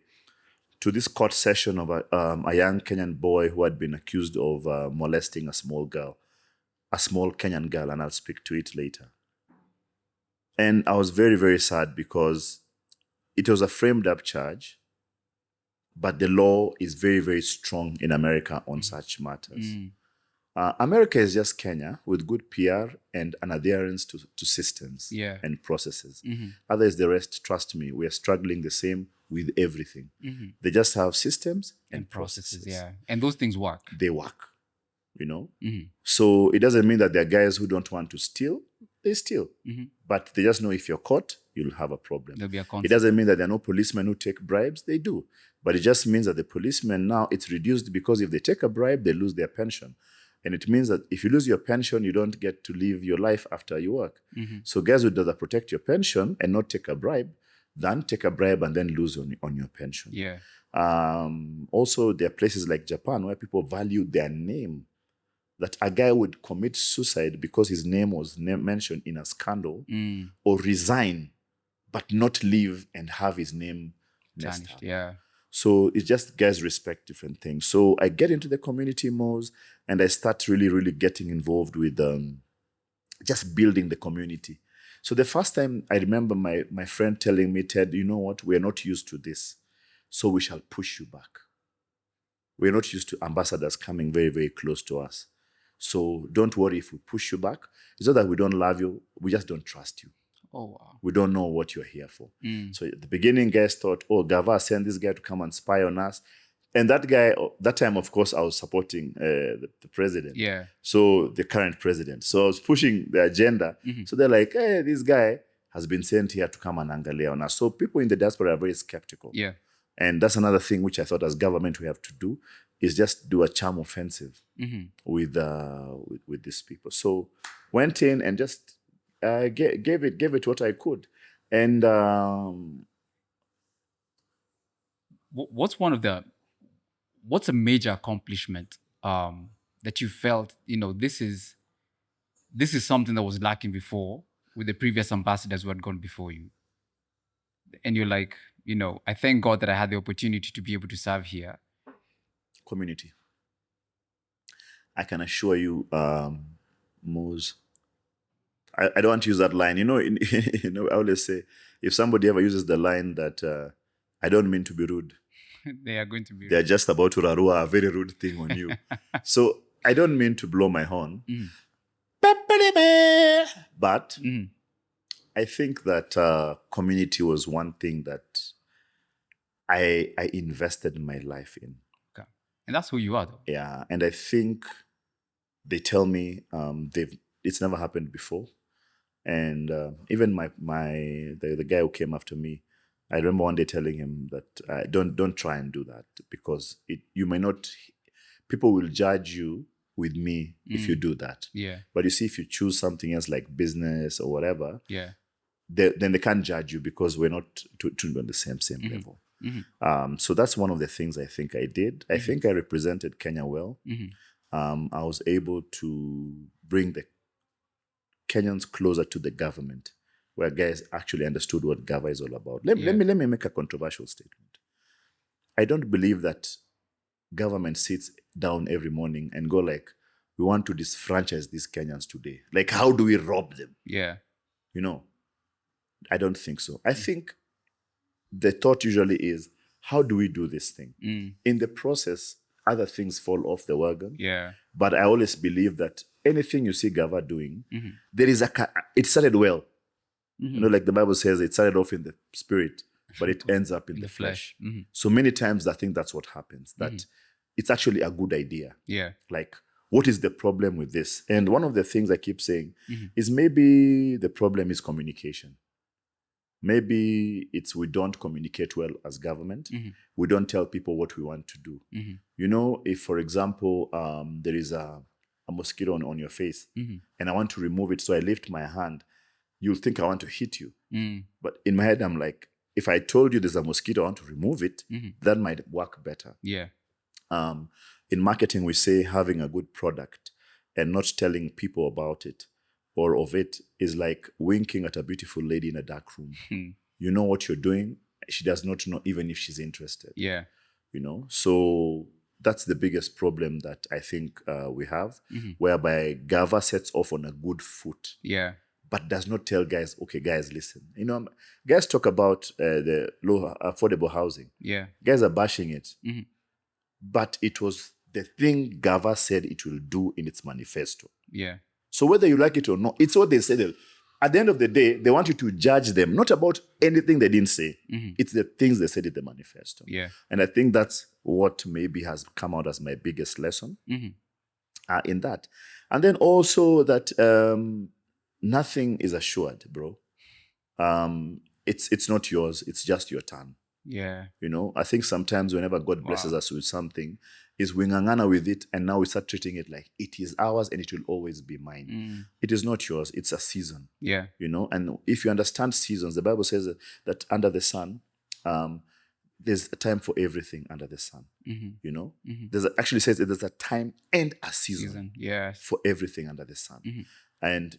to this court session of a young Kenyan boy who had been accused of molesting a small Kenyan girl, and I'll speak to it later. And I was very, very sad because it was a framed up charge, but the law is very, very strong in America on such matters. America is just Kenya with good PR and an adherence to systems and processes. Others, the rest, trust me, we are struggling the same with everything. They just have systems and processes. Yeah. And those things work. They work, you know? So it doesn't mean that there are guys who don't want to steal. They steal. But they just know if you're caught, you'll have a problem. There'll be a It consequence. doesn't mean that there are no policemen who take bribes. They do. But it just means that the policemen now, it's reduced because if they take a bribe, they lose their pension. And it means that if you lose your pension, you don't get to live your life after you work. So guys would rather protect your pension and not take a bribe than take a bribe and then lose on your pension. Yeah. Also, there are places like Japan where people value their name. That a guy would commit suicide because his name was mentioned in a scandal or resign, but not leave and have his name messed Tarnished. up. Yeah. So it's just guys respect different things. So I get into the community more and I start really, really getting involved with just building the community. So the first time I remember my friend telling me, Ted, you know what? We're not used to this. So we shall push you back. We're not used to ambassadors coming very, very close to us. So don't worry if we push you back. It's not that we don't love you. We just don't trust you. Oh, wow. We don't know what you're here for. So at the beginning, guys thought, oh, Gava sent this guy to come and spy on us. And that guy, that time, of course, I was supporting the president. Yeah. So the current president. So I was pushing the agenda. So they're like, hey, this guy has been sent here to come and angalia on us. So people in the diaspora are very skeptical. Yeah. And that's another thing which I thought as government we have to do is just do a charm offensive with these people. So went in and just gave it what I could. And what's a major accomplishment that you felt, this is something that was lacking before with the previous ambassadors who had gone before you? And you're like, I thank God that I had the opportunity to be able to serve here. Community. I can assure you, Moz, I don't want to use that line. I always say, if somebody ever uses the line that I don't mean to be rude, They are going to be. they're just about to rarua a very rude thing on you. So I don't mean to blow my horn. But I think that community was one thing that I invested my life in. Okay. And that's who you are, though. Yeah, and I think they tell me it's never happened before. And even the guy who came after me, I remember one day telling him that don't try and do that because you may not. People will judge you with me if you do that. Yeah. But you see, if you choose something else like business or whatever, Yeah. then they can't judge you because we're not tuned on the same level. So that's one of the things I think I did. I think I represented Kenya well. I was able to bring the Kenyans closer to the government, where guys actually understood what Gava is all about. Let me make a controversial statement. I don't believe that government sits down every morning and go like, we want to disfranchise these Kenyans today. Like, how do we rob them? Yeah. You know, I don't think so. I think the thought usually is, how do we do this thing? In the process, other things fall off the wagon. Yeah. But I always believe that anything you see Gava doing, there is it started well. You know, like the Bible says, it started off in the spirit, but it ends up in the flesh. So many times I think that's what happens, that it's actually a good idea. Yeah. Like, what is the problem with this? And one of the things I keep saying is maybe the problem is communication. Maybe it's we don't communicate well as government. We don't tell people what we want to do. You know, if, for example, there is a mosquito on your face and I want to remove it, so I lift my hand, you'll think I want to hit you. But in my head, I'm like, if I told you there's a mosquito, I want to remove it, that might work better. Yeah. In marketing, we say having a good product and not telling people about it or of it is like winking at a beautiful lady in a dark room. You know what you're doing. She does not know even if she's interested. Yeah. You know, so that's the biggest problem that I think we have, whereby Gava sets off on a good foot. Yeah. But does not tell guys, okay, guys, listen. You know, guys talk about the low affordable housing. Yeah. Guys are bashing it. But it was the thing Gava said it will do in its manifesto. Yeah. So whether you like it or not, it's what they said. At the end of the day, they want you to judge them, not about anything they didn't say. It's the things they said in the manifesto. Yeah. And I think that's what maybe has come out as my biggest lesson in that. And then also that nothing is assured, bro. It's not yours. It's just your turn. Yeah. You know, I think sometimes whenever God blesses us with something, is we ngangana with it, and now we start treating it like it is ours and it will always be mine. It is not yours. It's a season. Yeah. You know, and if you understand seasons, the Bible says that under the sun, there's a time for everything under the sun. You know, actually says that there's a time and a season. Yes. For everything under the sun. And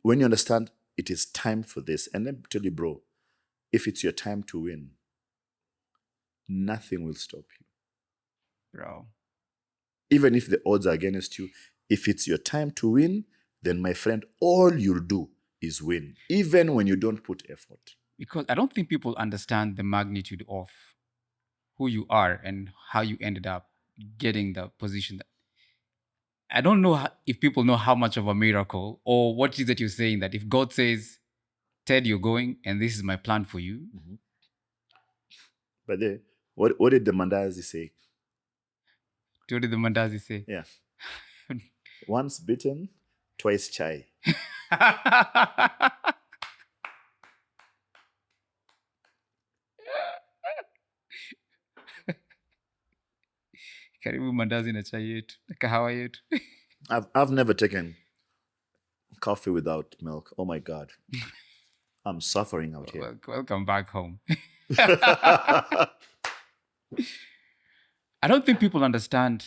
when you understand it is time for this, and let me tell you, bro, if it's your time to win, nothing will stop you. Bro. Even if the odds are against you, if it's your time to win, then my friend, all you'll do is win, even when you don't put effort. Because I don't think people understand the magnitude of who you are and how you ended up getting the position. I don't know if people know how much of a miracle or what is it you're saying, that if God says, Ted, you're going and this is my plan for you. But then, what did the Mandazi say? What did the Mandazi say? Yeah. Once bitten, twice shy. Karibu mandazi na chai yetu, na kahawa yetu. I've never taken coffee without milk. Oh my God. I'm suffering out here. Welcome back home. I don't think people understand.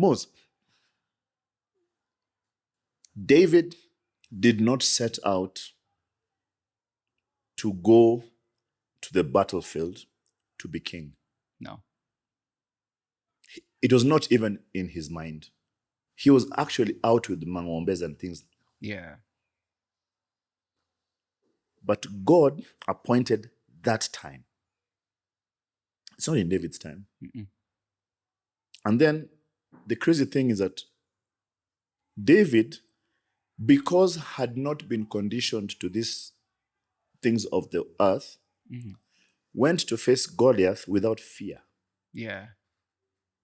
Moz, David did not set out to go to the battlefield to be king. No. It was not even in his mind. He was actually out with mangombes and things. Yeah. But God appointed that time. It's not in David's time. And then the crazy thing is that David, because had not been conditioned to these things of the earth, went to face Goliath without fear. Yeah.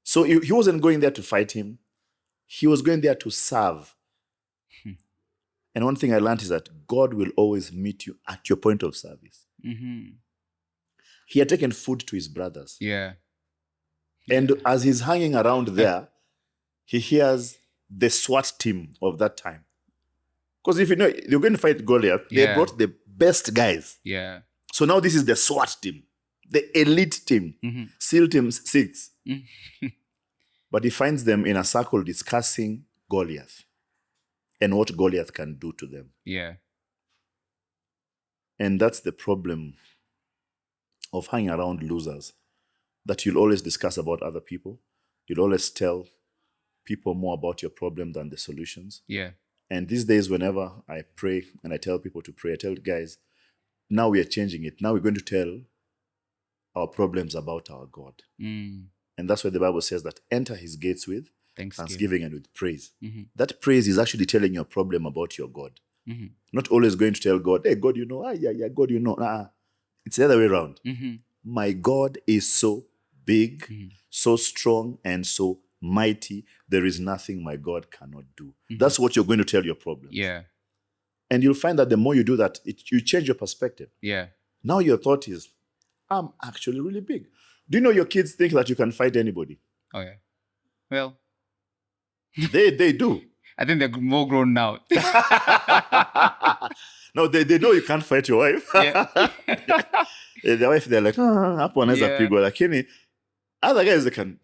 So he wasn't going there to fight him. He was going there to serve. And one thing I learned is that God will always meet you at your point of service. He had taken food to his brothers. Yeah. And as he's hanging around there, he hears the SWAT team of that time. Because if you know you're going to fight Goliath, they Yeah. brought the best guys. Yeah. So now this is the SWAT team, the elite team, SEAL Team 6. But he finds them in a circle discussing Goliath and what Goliath can do to them. Yeah. And that's the problem of hanging around losers, that you'll always discuss about other people. You'll always tell people more about your problem than the solutions. Yeah. And these days, whenever I pray and I tell people to pray, I tell guys, now we are changing it. Now we're going to tell our problems about our God. And that's why the Bible says that enter his gates with thanksgiving and with praise. That praise is actually telling your problem about your God. Not always going to tell God, hey, God, you know, God, you know. It's the other way around. My God is so big, so strong, and so mighty. There is nothing my God cannot do. That's what you're going to tell your problems. Yeah. And you'll find that the more you do that, you change your perspective. Yeah. Now your thought is, I'm actually really big. Do you know your kids think that you can fight anybody? Oh, yeah. Well, They do. I think they're more grown now. No, they know you can't fight your wife. Yeah. The wife, they're like, hapo anaweza pigwa. Lakini other guys, they can.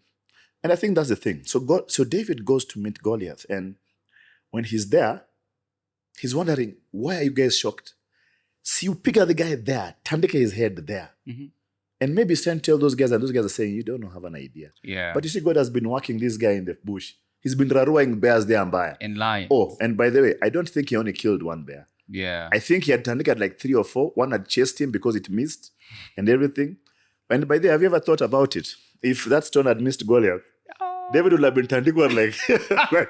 And I think that's the thing. So David goes to meet Goliath. And when he's there, he's wondering, why are you guys shocked? See, you pick up the guy there, tandika his head there. And maybe stand tell those guys, and those guys are saying, you don't have an idea. Yeah. But you see, God has been working this guy in the bush. He's been raruaing bears there and by. And lions. Oh, and by the way, I don't think he only killed one bear. Yeah. I think he had tandika like 3 or 4. One had chased him because it missed and everything. And by the way, have you ever thought about it? If that stone had missed Goliath, David would have been tandika like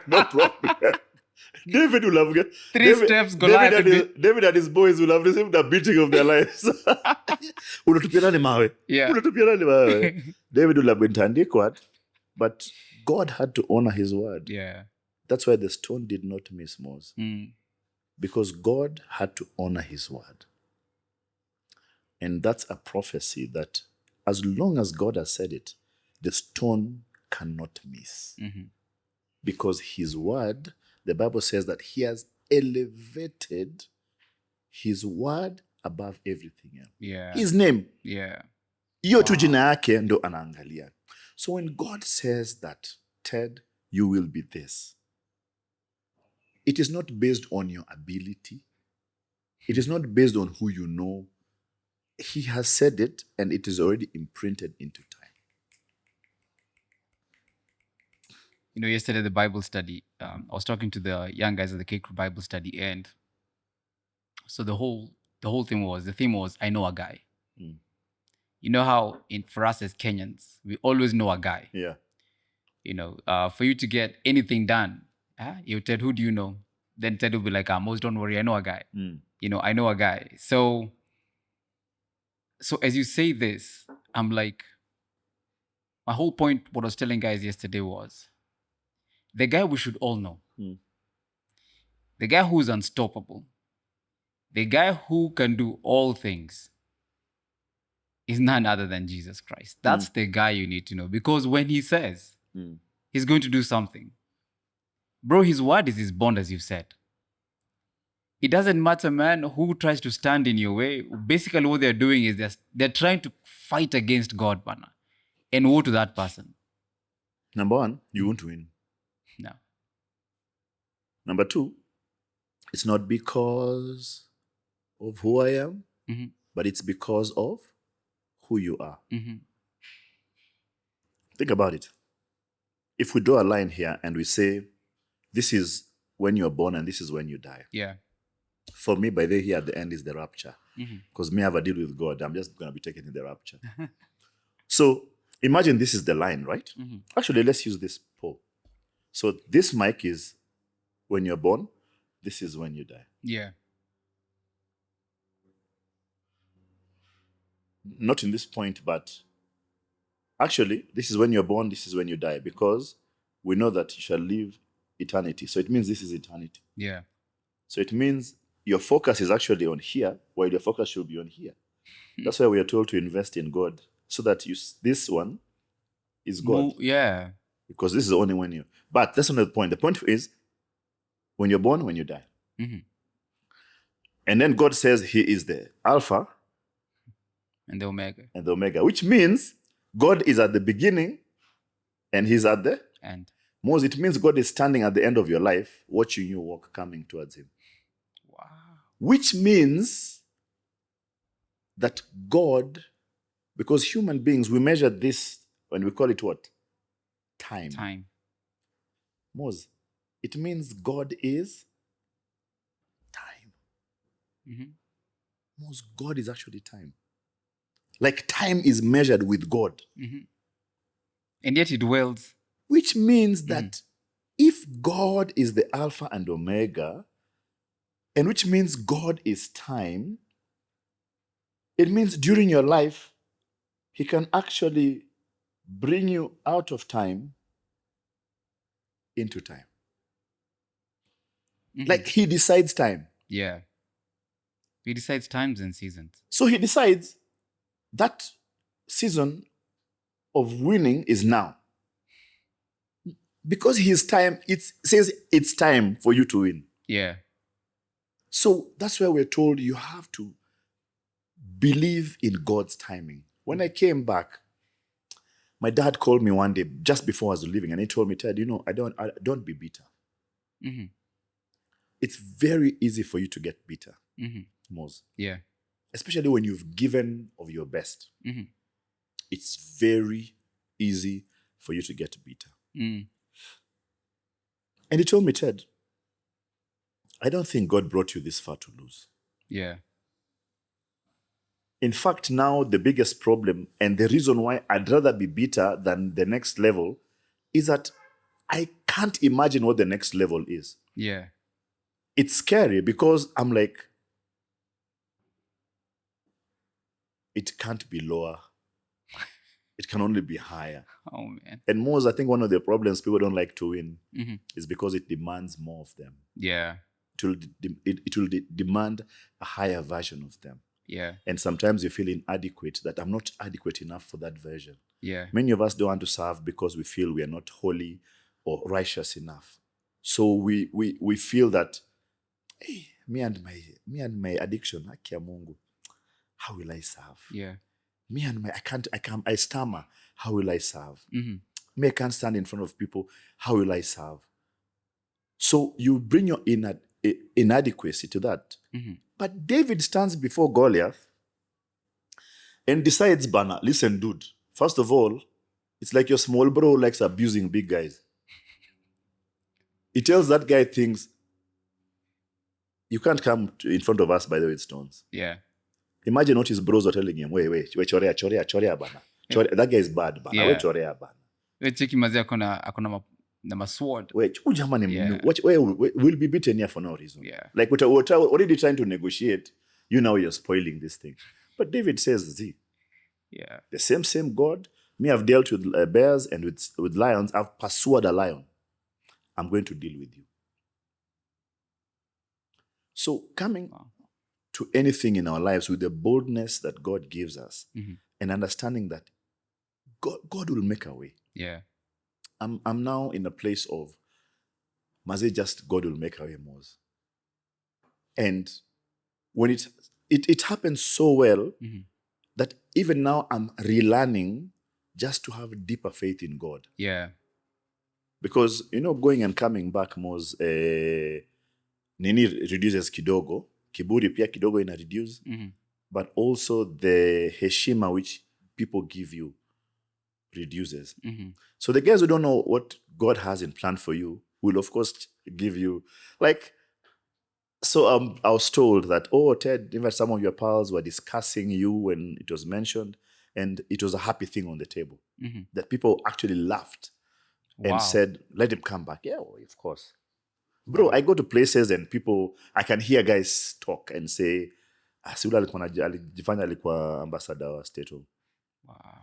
no problem. David will have get 3 steps Goliath. David and his boys will have received the beating of their lives. Unatupia nani mawe? Yeah. Unatupia nani mawe? David will have been tandikwa, but God had to honor his word. Yeah. That's why the stone did not miss Moz. Because God had to honor his word. And that's a prophecy that as long as God has said it, the stone cannot miss. Because his word, the Bible says that he has elevated his word above everything else. Yeah. His name. Yeah. Hiyo tu jina yake ndo anaangalia. So when God says that, Ted, you will be this, it is not based on your ability. It is not based on who you know. He has said it, and it is already imprinted into time. You know, yesterday at the Bible study, I was talking to the young guys at the Cake Bible study, and so the whole theme was, I know a guy. You know how for us as Kenyans, we always know a guy. Yeah. You know, for you to get anything done, you Ted, who do you know? Then Ted will be like, Moz, don't worry, I know a guy. You know, I know a guy. So as you say this, I'm like, my whole point, what I was telling guys yesterday was, the guy we should all know, the guy who's unstoppable, the guy who can do all things is none other than Jesus Christ. That's the guy you need to know. Because when he says he's going to do something, bro, his word is his bond, as you said. It doesn't matter, man, who tries to stand in your way. Basically, what they're doing is they're trying to fight against God, bana. And woe to that person. Number one, you won't win. No. Number two, it's not because of who I am, but it's because of who you are. Think about it. If we draw a line here and we say, this is when you're born and this is when you die. Yeah. For me, by the way, here at the end is the rapture. Because me have a deal with God. I'm just going to be taken in the rapture. So imagine this is the line, right? Actually, let's use this poll. So this mic is when you're born. This is when you die. Yeah. Not in this point, but actually, this is when you're born. This is when you die. Because we know that you shall live eternity. So it means this is eternity. Yeah. So it means your focus is actually on here, while your focus should be on here. That's why we are told to invest in God, so that this one is God. Yeah. Because this is the only one you. But that's not the point. The point is when you're born, when you die. And then God says he is the Alpha and the Omega, which means God is at the beginning and he's at the end. Moz, it means God is standing at the end of your life, watching you walk, coming towards him. Wow. Which means that God, because human beings, we measure this when we call it what? Time. Moz, it means God is time. Moz, God is actually time. Like time is measured with God. And yet he dwells. Which means that if God is the Alpha and Omega, and which means God is time, it means during your life, he can actually bring you out of time into time. Like he decides time. Yeah. He decides times and seasons. So he decides that season of winning is now. Because his time, it says it's time for you to win. Yeah. So that's where we're told you have to believe in God's timing. When I came back, my dad called me one day just before I was leaving, and he told me, Ted, don't be bitter. It's very easy for you to get bitter, Moz. Yeah. Especially when you've given of your best. It's very easy for you to get bitter. And he told me, Ted, I don't think God brought you this far to lose. Yeah. In fact, now the biggest problem and the reason why I'd rather be bitter than the next level is that I can't imagine what the next level is. Yeah. It's scary because I'm like, it can't be lower. It can only be higher. Oh, man. And Moz, I think one of the problems people don't like to win is because it demands more of them. Yeah. It will demand a higher version of them. Yeah. And sometimes you feel inadequate, that I'm not adequate enough for that version. Yeah. Many of us don't want to serve because we feel we are not holy or righteous enough. So we feel that, hey, me and my addiction, Akia Mungu, how will I serve? Yeah. Me and my I stammer. How will I serve? Me, I can't stand in front of people. How will I serve? So you bring your inadequacy to that. But David stands before Goliath and decides, Bana, listen, dude, first of all, it's like your small bro likes abusing big guys. He tells that guy things, you can't come in front of us, by the way, with stones. Yeah. Imagine what his bros are telling him. Wait, chorea, bana. That guy is bad, bana. Yeah. Wait, chorea, bana. Cheki mazee akona masword. Wait, Yeah. we'll be beaten here for no reason. Yeah. Like we're already trying to negotiate. You're spoiling this thing. But David says, Yeah. the same God. Me, I've dealt with bears and with lions. I've pursued a lion. I'm going to deal with you. So coming to anything in our lives with the boldness that God gives us and understanding that God will make a way. Yeah. I'm now in a place of Maze, just God will make a way, Moz. And when it happens so well that even now I'm relearning just to have deeper faith in God. Yeah. Because, going and coming back, Moz, nini reduces kidogo, kiburi pia kidogo ina reduce, but also the heshima which people give you reduces. So the guys who don't know what God has in plan for you will, of course, give you, so I was told that, Ted, even some of your pals were discussing you when it was mentioned, and it was a happy thing on the table. That people actually laughed and said, let him come back. Yeah, well, of course. Bro, I go to places and I can hear guys talk and say, Siula alijifanya alikuwa ambassador wa State Home. Wow.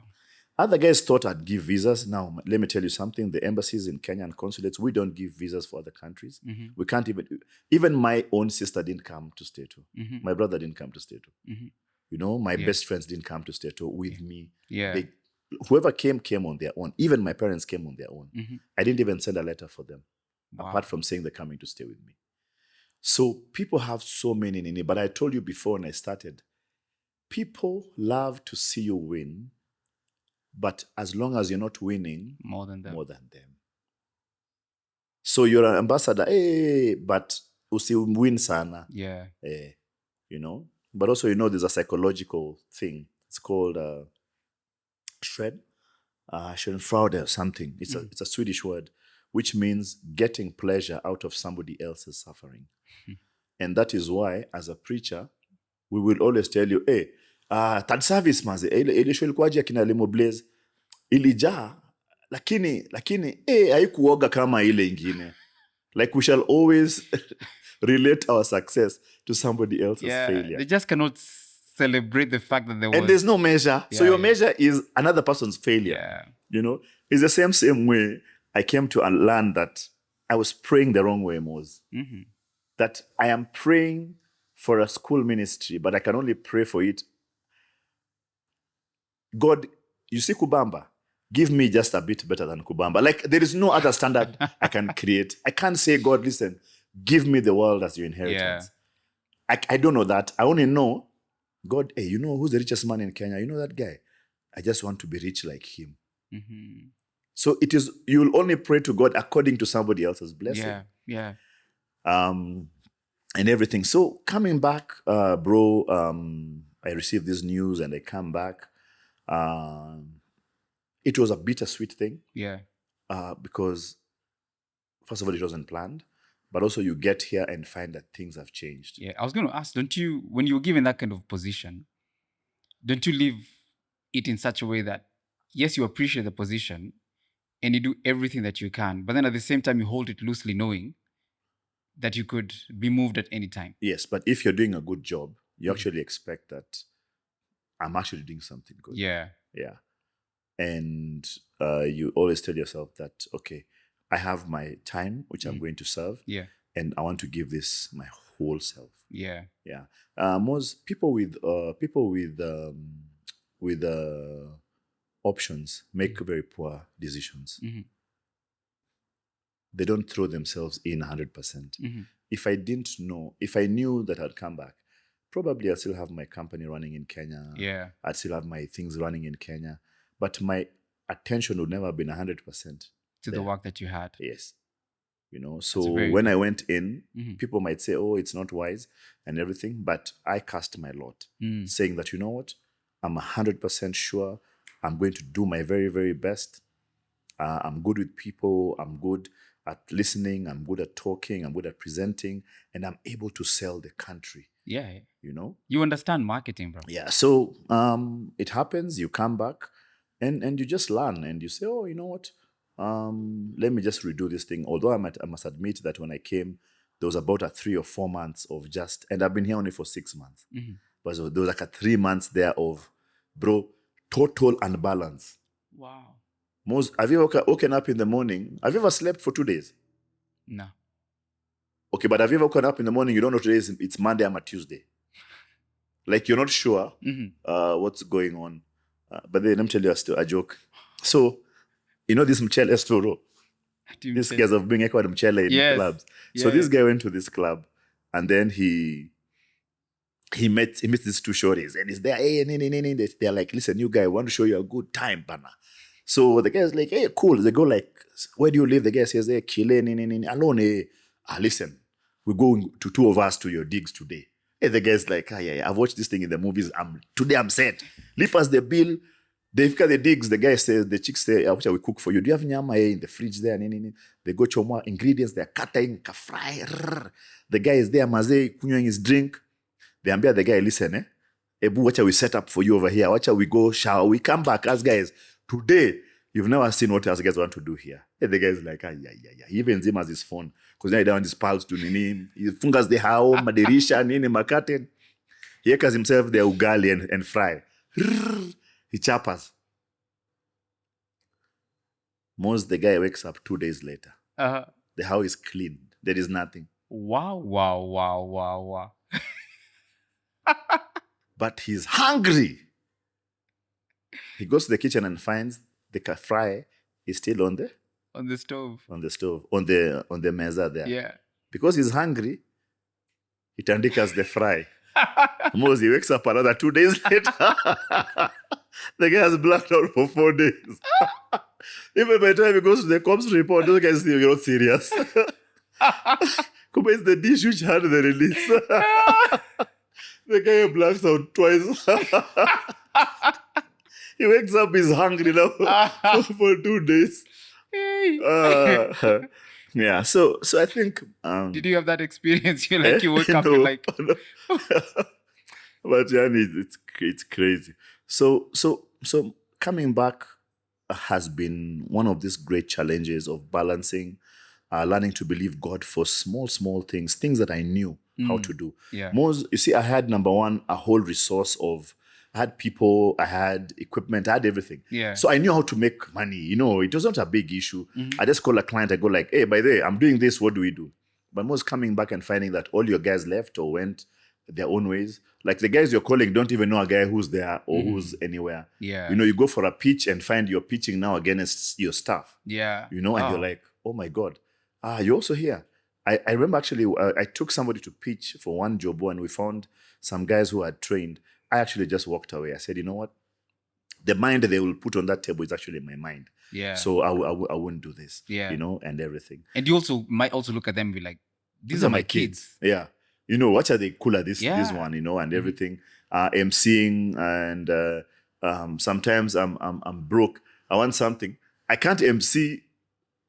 Other guys thought I'd give visas. Now, let me tell you something. The embassies in Kenya and consulates, we don't give visas for other countries. We can't even my own sister didn't come to State Home. My brother didn't come to State Home. My best friends didn't come to State Home with me. Yeah. whoever came on their own. Even my parents came on their own. I didn't even send a letter for them, apart from saying they're coming to stay with me. So people have so many nini. But I told you before when I started, people love to see you win, but as long as you're not winning more than them. So you're an ambassador, but usi win sana. Yeah. You know? But also, you know, there's a psychological thing. It's called Schadenfreude or something. It's a Swedish word, which means getting pleasure out of somebody else's suffering. And that is why, as a preacher, we will always tell you, third service maze, ile show ilikuwaje akina Lemo Blaze ilijaa, lakini haikuoga kama ile ingine. Like, we shall always relate our success to somebody else's failure. They just cannot celebrate the fact that there was... And there's no measure. So your measure is another person's failure. Yeah. You know? It's the same way I came to learn that I was praying the wrong way, Moz. That I am praying for a school ministry, but I can only pray for it. God, you see Kubamba? Give me just a bit better than Kubamba. Like, there is no other standard I can create. I can't say, God, listen, give me the world as your inheritance. I don't know that. I only know, God, hey, you know who's the richest man in Kenya? You know that guy? I just want to be rich like him. So it is, you'll only pray to God according to somebody else's blessing. Yeah. And everything. So coming back, bro, I received this news and I come back. It was a bittersweet thing. Yeah. Because first of all, it wasn't planned, but also you get here and find that things have changed. Yeah. I was going to ask, don't you, when you're given that kind of position, don't you leave it in such a way that, yes, you appreciate the position and you do everything that you can, but then at the same time, you hold it loosely knowing that you could be moved at any time? Yes, but if you're doing a good job, you actually expect that I'm actually doing something good. Yeah. And you always tell yourself that, okay, I have my time, which I'm going to serve. Yeah. And I want to give this my whole self. Yeah. Most people with options make very poor decisions. They don't throw themselves in 100%. If I knew that I'd come back, probably I'd still have my company running in Kenya. Yeah. I'd still have my things running in Kenya. But my attention would never have been 100% to the work that you had. Yes. You know, so when I went in, Mm-hmm. people might say, oh, it's not wise and everything, but I cast my lot, saying that, you know what, I'm 100% sure I'm going to do my very, very best. I'm good with people. I'm good at listening. I'm good at talking. I'm good at presenting. And I'm able to sell the country. Yeah. You know? You understand marketing, bro. Yeah. So it happens. You come back and you just learn. And you say, oh, you know what? Let me just redo this thing. Although I must admit that when I came, there was about a 3 or 4 months of just, and I've been here only for 6 months. Mm-hmm. But so there was like a 3 months there of, bro, total unbalance. Wow. Moz, have you woken up in the morning? Have you ever slept for 2 days? No. Okay, but have you ever woken up in the morning, you don't know today it's Monday or Tuesday? Like, you're not sure what's going on. But then let me tell you a joke. So, you know this Mchele store? These guys have been echoed Mchele in clubs. So this guy went to this club and then he met these 2 shorties and he's there. Hey, they're like, listen, you guy, I want to show you a good time, bana. So the guy's like, hey, cool. They go like, where do you live? The guy says, hey, Chile, alone. Listen, we're going to 2 of us to your digs today. Hey, the guy's like, yeah, I've watched this thing in the movies. Today I'm set. Leave us the bill. They look at the digs. The guy says, the chicks say, what shall we cook for you? Do you have nyama in the fridge there? They go choma ingredients. They're cutting, fry. The guy is there, maze, kunying his drink. They ambia the guy, listen, Ebu, what shall we set up for you over here? What shall we go shower? We come back as guys. Today, you've never seen what else guys want to do here. And the guy's like, yeah. He even zimas his phone. Because now he down his pals to nini. He fungas the hao, madirisha, nini, makaten. He ekers himself the ugali and fry. He chapas. Most the guy wakes up 2 days later. The house is clean. There is nothing. Wow. But he's hungry. He goes to the kitchen and finds the fry is still on the stove. stove, on the meza there. Yeah. Because he's hungry, he tandikas the fry. Moz, he wakes up another 2 days later. The guy has blacked out for 4 days. Even by the time he goes to the cops report, those guys say, you're not serious. Kuba is the dish which had the release. The guy blacks out twice. He wakes up, he's hungry now for 2 days. Yeah, so I think. Did you have that experience? You you woke up, no, you're like, no. But yeah, it's crazy. So coming back has been one of these great challenges of balancing, learning to believe God for small things that I knew how to do. Yeah. Most, you see, I had number one, a whole resource of. I had people, I had equipment, I had everything. Yeah. So I knew how to make money. You know, it was not a big issue. I just call a client, I go like, hey, by the way, I'm doing this, what do we do? But most coming back and finding that all your guys left or went their own ways. Like the guys you're calling don't even know a guy who's there or who's anywhere. Yeah. You know, you go for a pitch and find you're pitching now against your staff. Yeah. You know, and you're like, oh my God, you're also here. I remember actually, I took somebody to pitch for one job and we found some guys who had trained. I actually just walked away. I said, you know what? The mind they will put on that table is actually my mind. Yeah. So I wouldn't do this. Yeah. You know, and everything. And you also might also look at them and be like, these are my kids. Yeah. You know, what are they cool at this one, you know, and everything. MCing and sometimes I'm broke. I want something. I can't MC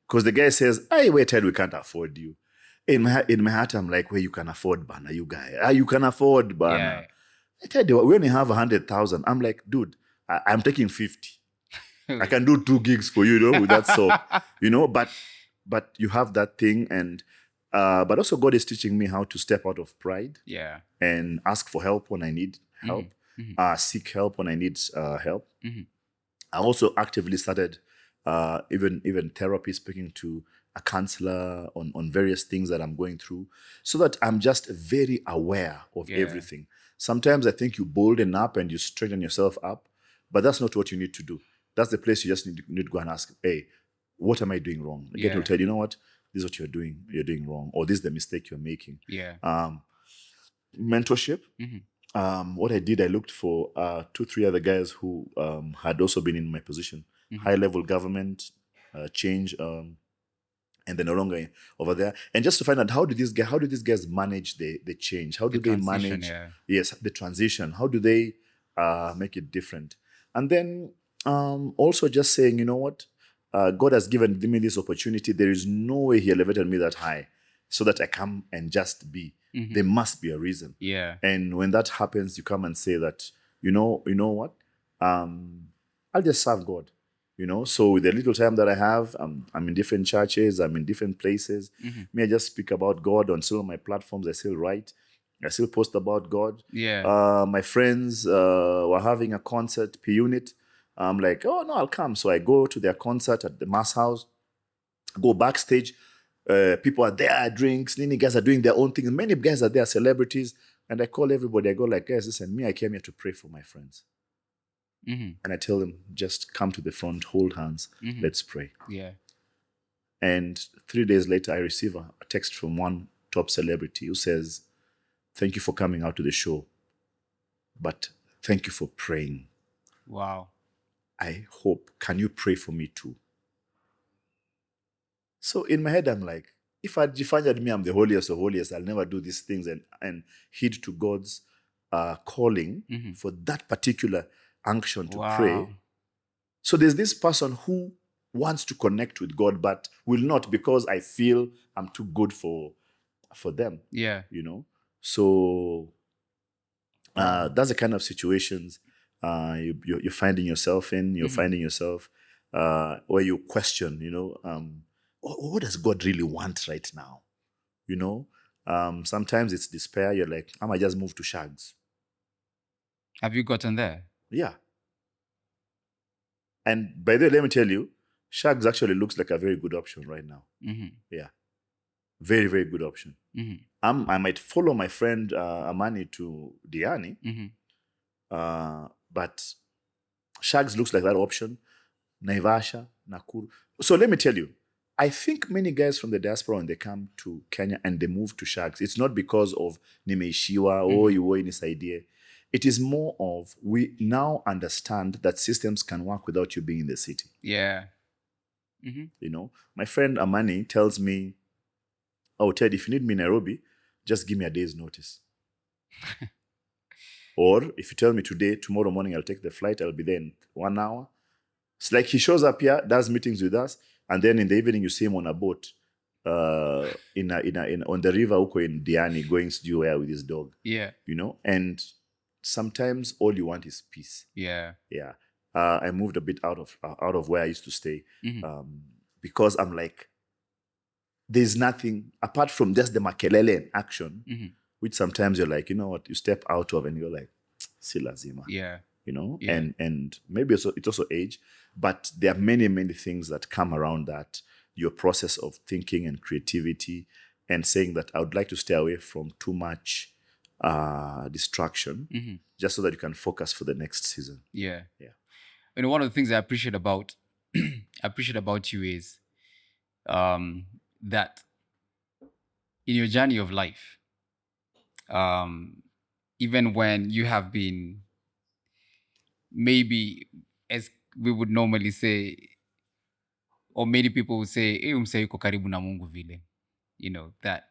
because the guy says, hey, wait till we can't afford you. In my heart, I'm like, well, you can afford Bana, you guy. You can afford Bana. Yeah. I tell you, we only have 100,000. I'm like, dude, I'm taking 50. I can do 2 gigs for you, with that song, But you have that thing, and but also God is teaching me how to step out of pride, and ask for help when I need help, seek help when I need help. I also actively started even therapy, speaking to a counselor on various things that I'm going through, so that I'm just very aware of everything. Sometimes I think you bolden up and you straighten yourself up, but that's not what you need to do. That's the place you just need to go and ask, hey, what am I doing wrong? Again, will tell you, you know what, this is what you're doing wrong, or this is the mistake you're making. Mentorship. What I did, I looked for 2-3 other guys who had also been in my position, high-level government, change, and they're no longer over there. And just to find out, how do these guys manage the change? How do they manage the transition? How do they make it different? And then also just saying, you know what, God has given me this opportunity. There is no way He elevated me that high so that I come and just be. There must be a reason. And when that happens, you come and say that, you know what, I'll just serve God. So with the little time that I have, I'm in different churches, I'm in different places. I just speak about God on some of my platforms. I still write, I still post about God. My friends were having a concert, P Unit. I'm like, oh no, I'll come. So I go to their concert at the Mass House, go backstage. People are there, drinks, many guys are doing their own things. Many guys are there, celebrities. And I call everybody, I go like, guys, listen, I came here to pray for my friends. And I tell them, just come to the front, hold hands, let's pray. And 3 days later, I receive a text from one top celebrity who says, thank you for coming out to the show, but thank you for praying. Wow. I hope, can you pray for me too? So in my head, I'm like, if I defined me, I'm the holiest of holiest, I'll never do these things and heed to God's calling for that particular unction to pray. So there's this person who wants to connect with God, but will not because I feel I'm too good for them. So that's the kind of situations you're finding yourself in. You're finding yourself where you question, what does God really want right now? Sometimes it's despair. You're like, I might just move to Shags. Have you gotten there? Yeah. And by the way, let me tell you, Shags actually looks like a very good option right now. Yeah. Very, very good option. I might follow my friend Amani to Diani, but Shags looks like that option. Naivasha, Nakuru. So let me tell you, I think many guys from the diaspora, when they come to Kenya and they move to Shags, it's not because of nimeishiwa or you were in this idea. It is more of we now understand that systems can work without you being in the city. Yeah. You know, my friend Amani tells me, "Oh, Ted, if you need me in Nairobi, just give me a day's notice." Or if you tell me today, tomorrow morning, I'll take the flight, I'll be there in 1 hour. It's like he shows up here, does meetings with us, and then in the evening you see him on a boat on the river huko in Diani going to where with his dog. Yeah. You know, and sometimes all you want is peace. Yeah. Yeah. I moved a bit out of where I used to stay because I'm like, there's nothing apart from just the makelele and action, which sometimes you're like, you know what, you step out of and you're like, si lazima. Yeah. You know, Yeah. and maybe it's also age, but there are many things that come around that, your process of thinking and creativity, and saying that I would like to stay away from too much distraction, just so that you can focus for the next season. Yeah. Yeah. And one of the things I appreciate about you is that in your journey of life, even when you have been, maybe as we would normally say, or many people would say, mse yuko karibu na Mungu vile, you know, that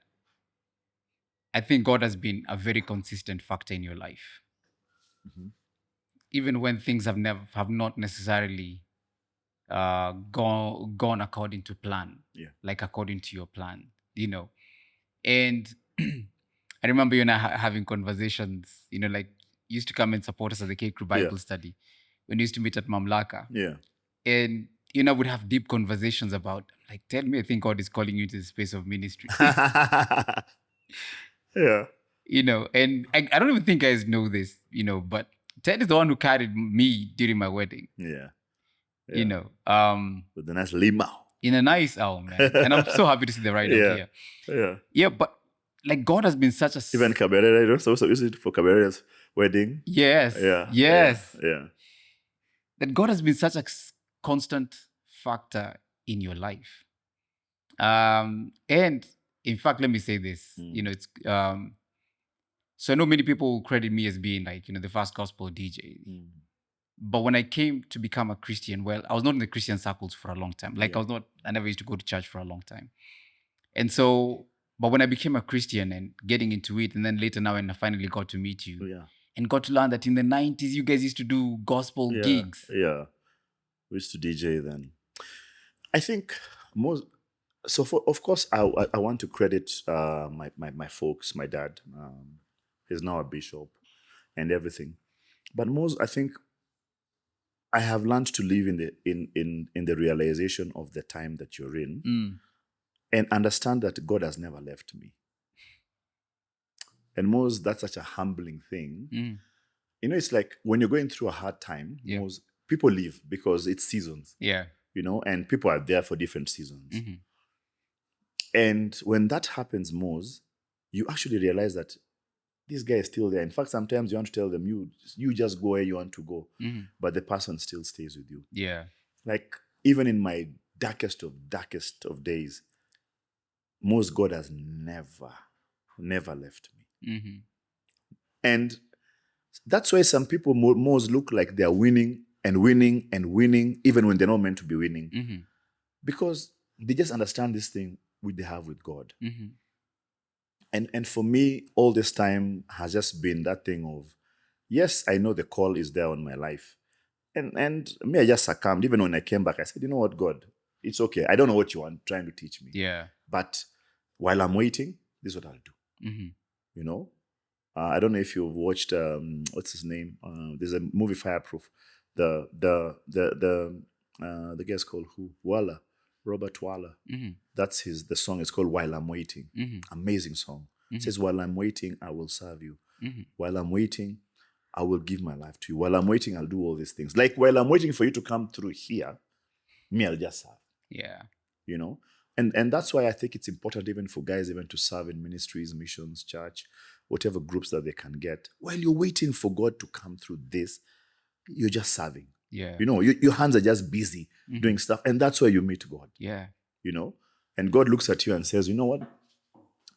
I think God has been a very consistent factor in your life. Even when things have not necessarily gone according to plan, like according to your plan, you know. And I remember you and I having conversations, you know, like you used to come and support us at the K Crew Bible study when you used to meet at Mamlaka. Yeah. And you know, would have deep conversations about, like, tell me, I think God is calling you to the space of ministry. Yeah. You know, and I don't even think guys know this, you know, but Ted is the one who carried me during my wedding. Yeah. You know, with the nice limau. In a nice man. And I'm so happy to see the right up here. Yeah. Yeah, but like God has been such a even Cabernet, you also use it for Caberret's wedding. Yes. Yeah. Yes. Yeah. That God has been such a constant factor in your life. And in fact, let me say this, you know, it's so I know many people credit me as being like, you know, the first gospel DJ. But when I came to become a Christian, well, I was not in the Christian circles for a long time. Like I never used to go to church for a long time. And so, but when I became a Christian and getting into it, and then later now when I finally got to meet you and got to learn that in the 90s, you guys used to do gospel gigs. Yeah. We used to DJ then. I think most, so of course, I want to credit my folks, my dad. He's now a bishop and everything. But most, I think, I have learned to live in the realization of the time that you're in, and understand that God has never left me. And most, that's such a humbling thing. You know, it's like when you're going through a hard time, most people leave because it's seasons. Yeah. You know, and people are there for different seasons. And when that happens, most, you actually realize that this guy is still there. In fact, sometimes you want to tell them, you just go where you want to go, but the person still stays with you. Yeah. Like, even in my darkest of days, most, God has never left me. And that's why some people most look like they're winning and winning and winning, even when they're not meant to be winning. Because they just understand this thing which they have with God. And for me, all this time has just been that thing of, yes, I know the call is there on my life. And me, I just succumbed. Even when I came back, I said, you know what, God, it's okay. I don't know what you are trying to teach me. Yeah. But while I'm waiting, this is what I'll do. You know? I don't know if you've watched, what's his name? There's a movie, Fireproof. The guy's called who? Robert Walla. That's the song is called While I'm Waiting. Amazing song. It says, while I'm waiting, I will serve you. While I'm waiting, I will give my life to you. While I'm waiting, I'll do all these things. Like, while I'm waiting for you to come through here, me, I'll just serve. Yeah. You know? And that's why I think it's important even for guys even to serve in ministries, missions, church, whatever groups that they can get. While you're waiting for God to come through this, you're just serving. Yeah. You know, your hands are just busy doing stuff. And that's where you meet God, Yeah. you know. And God looks at you and says, you know what?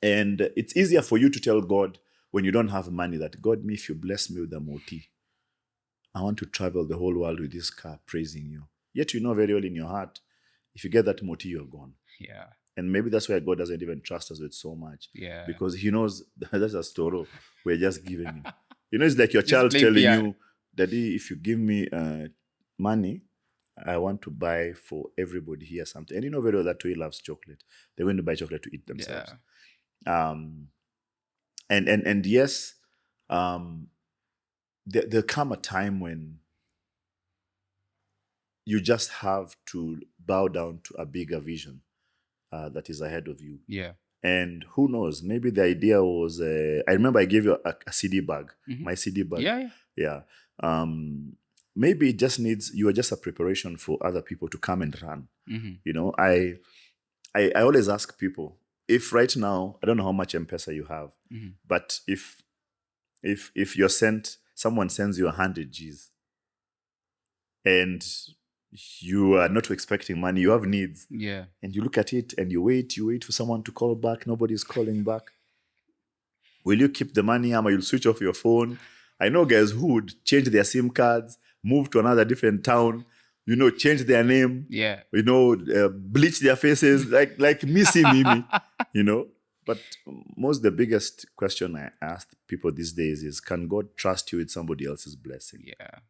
And it's easier for you to tell God when you don't have money that, God, me, if you bless me with a moti, I want to travel the whole world with this car praising you. Yet you know very well in your heart, if you get that moti, you're gone. Yeah. And maybe that's why God doesn't even trust us with so much. Yeah. Because he knows that's a story we're just giving him. You know, it's like your Just child play telling PR. you, Daddy, if you give me money, I want to buy for everybody here something. And you know very well that Toy loves chocolate. They're going to buy chocolate to eat themselves. Yeah. And yes, there'll come a time when you just have to bow down to a bigger vision that is ahead of you. Yeah. And who knows, maybe the idea was, I remember I gave you a CD bag, my CD bag. Yeah. Yeah. Maybe it just needs, you are just a preparation for other people to come and run. You know, I always ask people, if right now, I don't know how much M-Pesa you have, but if you're someone sends you 100 G's and you are not expecting money, you have needs. Yeah. And you look at it and you wait for someone to call back. Nobody's calling back. Will you keep the money or you'll switch off your phone? I know guys who would change their SIM cards, move to another different town, you know, change their name, Yeah. you know, bleach their faces, like Missy Mimi, you know. But most the biggest question I ask people these days is, can God trust you with somebody else's blessing? Yeah.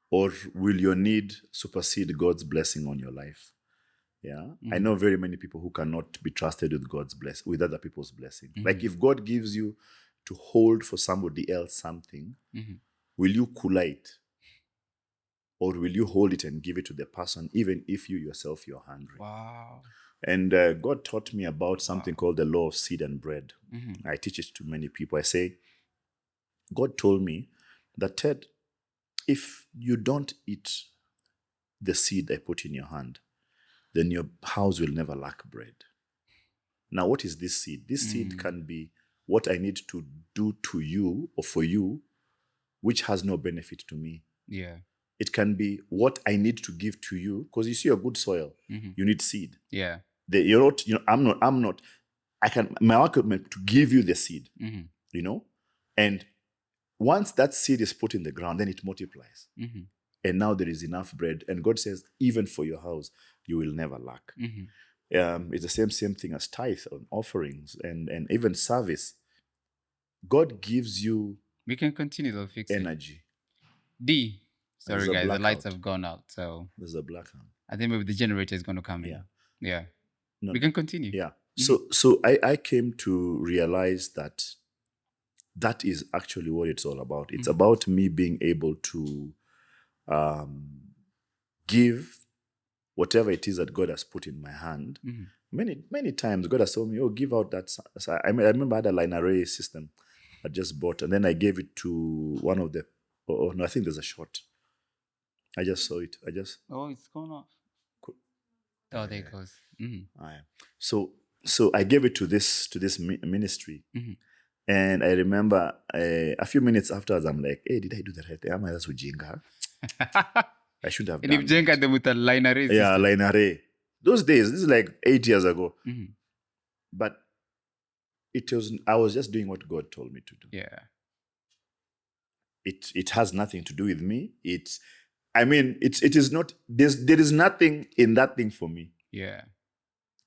Or will your need supersede God's blessing on your life? Yeah. I know very many people who cannot be trusted with with other people's blessing. Like if God gives you to hold for somebody else something, will you kula it? Or will you hold it and give it to the person, even if you yourself you're hungry? Wow. And God taught me about something called the law of seed and bread. I teach it to many people. I say, God told me that, Ted, if you don't eat the seed I put in your hand, then your house will never lack bread. Now, what is this seed? This seed can be what I need to do to you or for you, which has no benefit to me. Yeah. It can be what I need to give to you, because you see a good soil, you need seed. Yeah. You're not, you know, I'm not, my work is to give you the seed, you know? And once that seed is put in the ground, then it multiplies. And now there is enough bread. And God says, even for your house, you will never lack. It's the same thing as tithe and offerings and even service. God gives you We can continue. They'll fix energy. D. Sorry, There's a guys. The lights blackout. have gone out. So There's a blackout. I think maybe the generator is going to come in. Yeah. Yeah. No, We can continue. yeah. So I came to realize that is actually what it's all about. It's about me being able to give whatever it is that God has put in my hand. Many times God has told me, oh, give out that. So I remember I had a line array system I just bought, and then I gave it to one of the, oh no, I think there's a shot. I just saw it. Oh, it's gone off. Oh, there it goes. So I gave it to this ministry. And I remember a few minutes afterwards, I'm like, hey, did I do the right thing? Am I just ujinga? I should have And done if Jenga them with a line array yeah, system. line array. Those days, this is like 8 years ago. But I was just doing what God told me to do. Yeah. It has nothing to do with me. It is not, there is nothing in that thing for me. Yeah.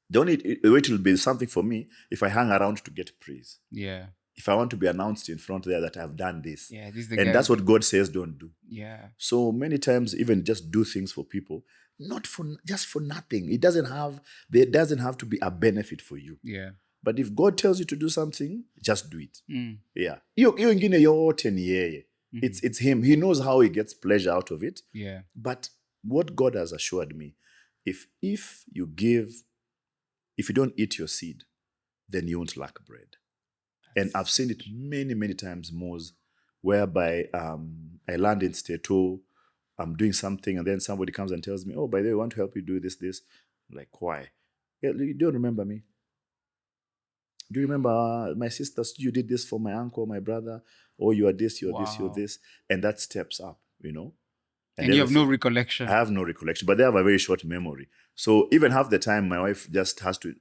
The only way it will be something for me if I hang around to get praise. Yeah. If I want to be announced in front there that I've done this. Yeah. This is the And guy that's what God says don't do. Yeah. So many times, even just do things for people, not for just for nothing. There doesn't have to be a benefit for you. Yeah. But if God tells you to do something, just do it. Yeah. Hiyo ingine yote ni yeye. It's him. He knows how he gets pleasure out of it. Yeah. But what God has assured me, if you don't eat your seed, then you won't lack bread. And I've seen it many, many times, Moz, whereby I land in Stato, I'm doing something, and then somebody comes and tells me, oh, by the way, I want to help you do this. I'm like, why? Yeah, you don't remember me? Do you remember my sisters? You did this for my uncle, my brother, or you are this, you're this, you're this. And that steps up, you know? And you have no I recollection. have no recollection, but they have a very short memory. So even half the time, my wife just has to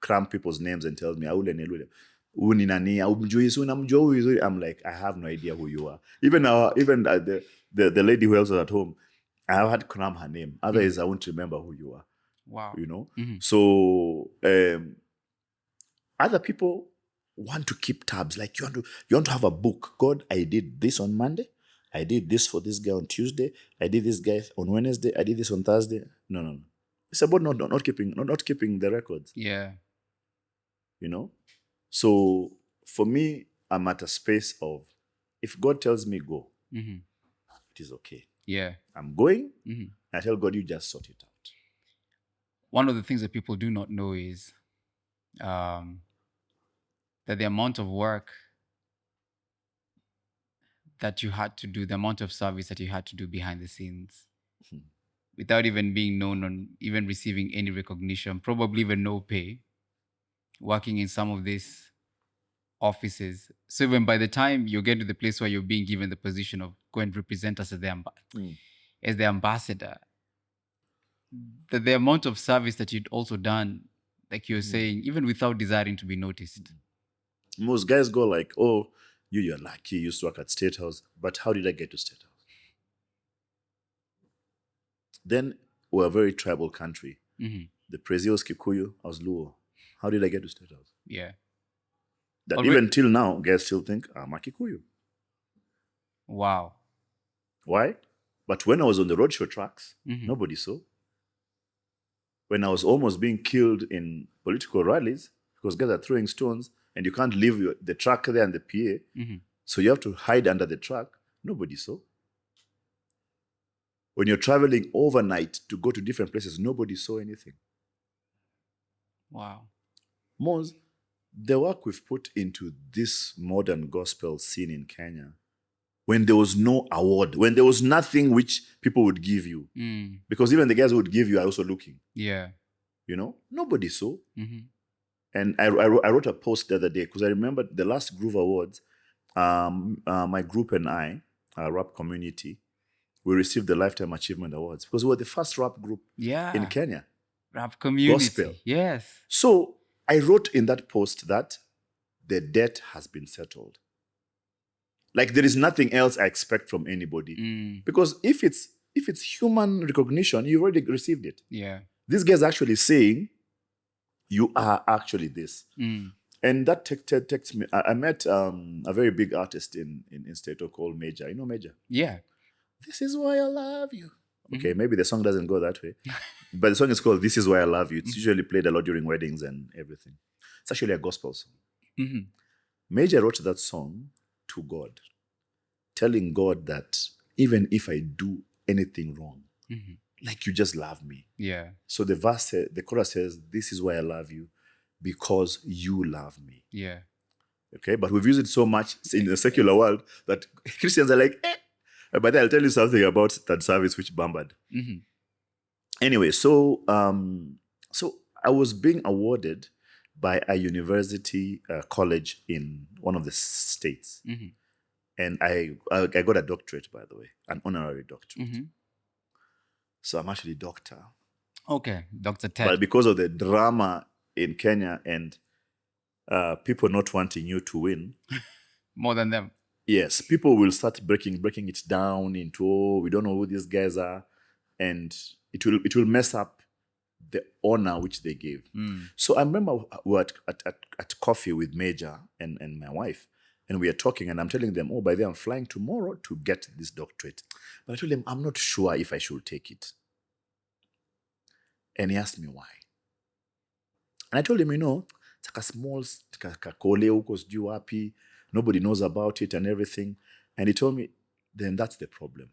cram people's names and tells me, "Aule nelule, uni nani, umjui, si unamjua huyu." I'm like, I have no idea who you are. Even the lady who else was at home, I have had to cram her name. Otherwise, I won't remember who you are. Wow. You know. So other people want to keep tabs. Like you want to have a book. God, I did this on Monday. I did this for this guy on Tuesday. I did this guy on Wednesday. I did this on Thursday. No. It's about not keeping the records. Yeah. You know? So for me, I'm at a space of, if God tells me go, it is okay. Yeah. I'm going. I tell God, you just sort it out. One of the things that people do not know is that the amount of work that you had to do, the amount of service that you had to do behind the scenes, without even being known or even receiving any recognition, probably even no pay, working in some of these offices. So even by the time you get to the place where you're being given the position of go and represent us as the ambassador, the amount of service that you'd also done, like you're saying, even without desiring to be noticed. Most guys go like, oh, you're lucky, you used to work at State House, but how did I get to State House? Then we're a very tribal country. The Prezi was Kikuyu, I was Luo. How did I get to State House? Yeah. That even till now, guys still think I'm a Kikuyu. Wow. Why? But when I was on the roadshow tracks, nobody saw. When I was almost being killed in political rallies, because guys are throwing stones and you can't leave the truck there and the PA, so you have to hide under the truck, nobody saw. When you're traveling overnight to go to different places, nobody saw anything. Wow. Moz, the work we've put into this modern gospel scene in Kenya, when there was no award, when there was nothing which people would give you, because even the guys who would give you are also looking. Yeah. You know, nobody saw. And I wrote a post the other day because I remember the last Groove Awards, my group and I, our rap community, we received the Lifetime Achievement Awards because we were the first rap group in Kenya. Rap community. Gospel. Yes. So I wrote in that post that the debt has been settled. Like there is nothing else I expect from anybody. Because if it's human recognition, you already received it. Yeah. This guy's actually saying, you are actually this. And that takes me. I met a very big artist in Stato called Major. You know Major? Yeah. This is why I love you. Okay, maybe the song doesn't go that way. But the song is called This Is Why I Love You. It's usually played a lot during weddings and everything. It's actually a gospel song. Major wrote that song to God, telling God that even if I do anything wrong, like you just love me. Yeah. So the chorus says, this is why I love you, because you love me. Yeah. Okay, but we've used it so much in the secular world that Christians are like, eh. But then I'll tell you something about that service which bambered. Anyway, so I was being awarded by a university college in one of the states. And I got a doctorate, by the way, an honorary doctorate. So I'm actually doctor. Okay, Dr. Ted. But because of the drama in Kenya and people not wanting you to win. More than them. Yes, people will start breaking it down into, oh, we don't know who these guys are. And it will mess up the honor which they gave. So I remember we were at coffee with Major and my wife. And we are talking and I'm telling them, oh, by the way, I'm flying tomorrow to get this doctorate. But I told him, I'm not sure if I should take it. And he asked me why. And I told him, it's like a small kakole huko sijui wapi. Nobody knows about it and everything. And he told me, then that's the problem.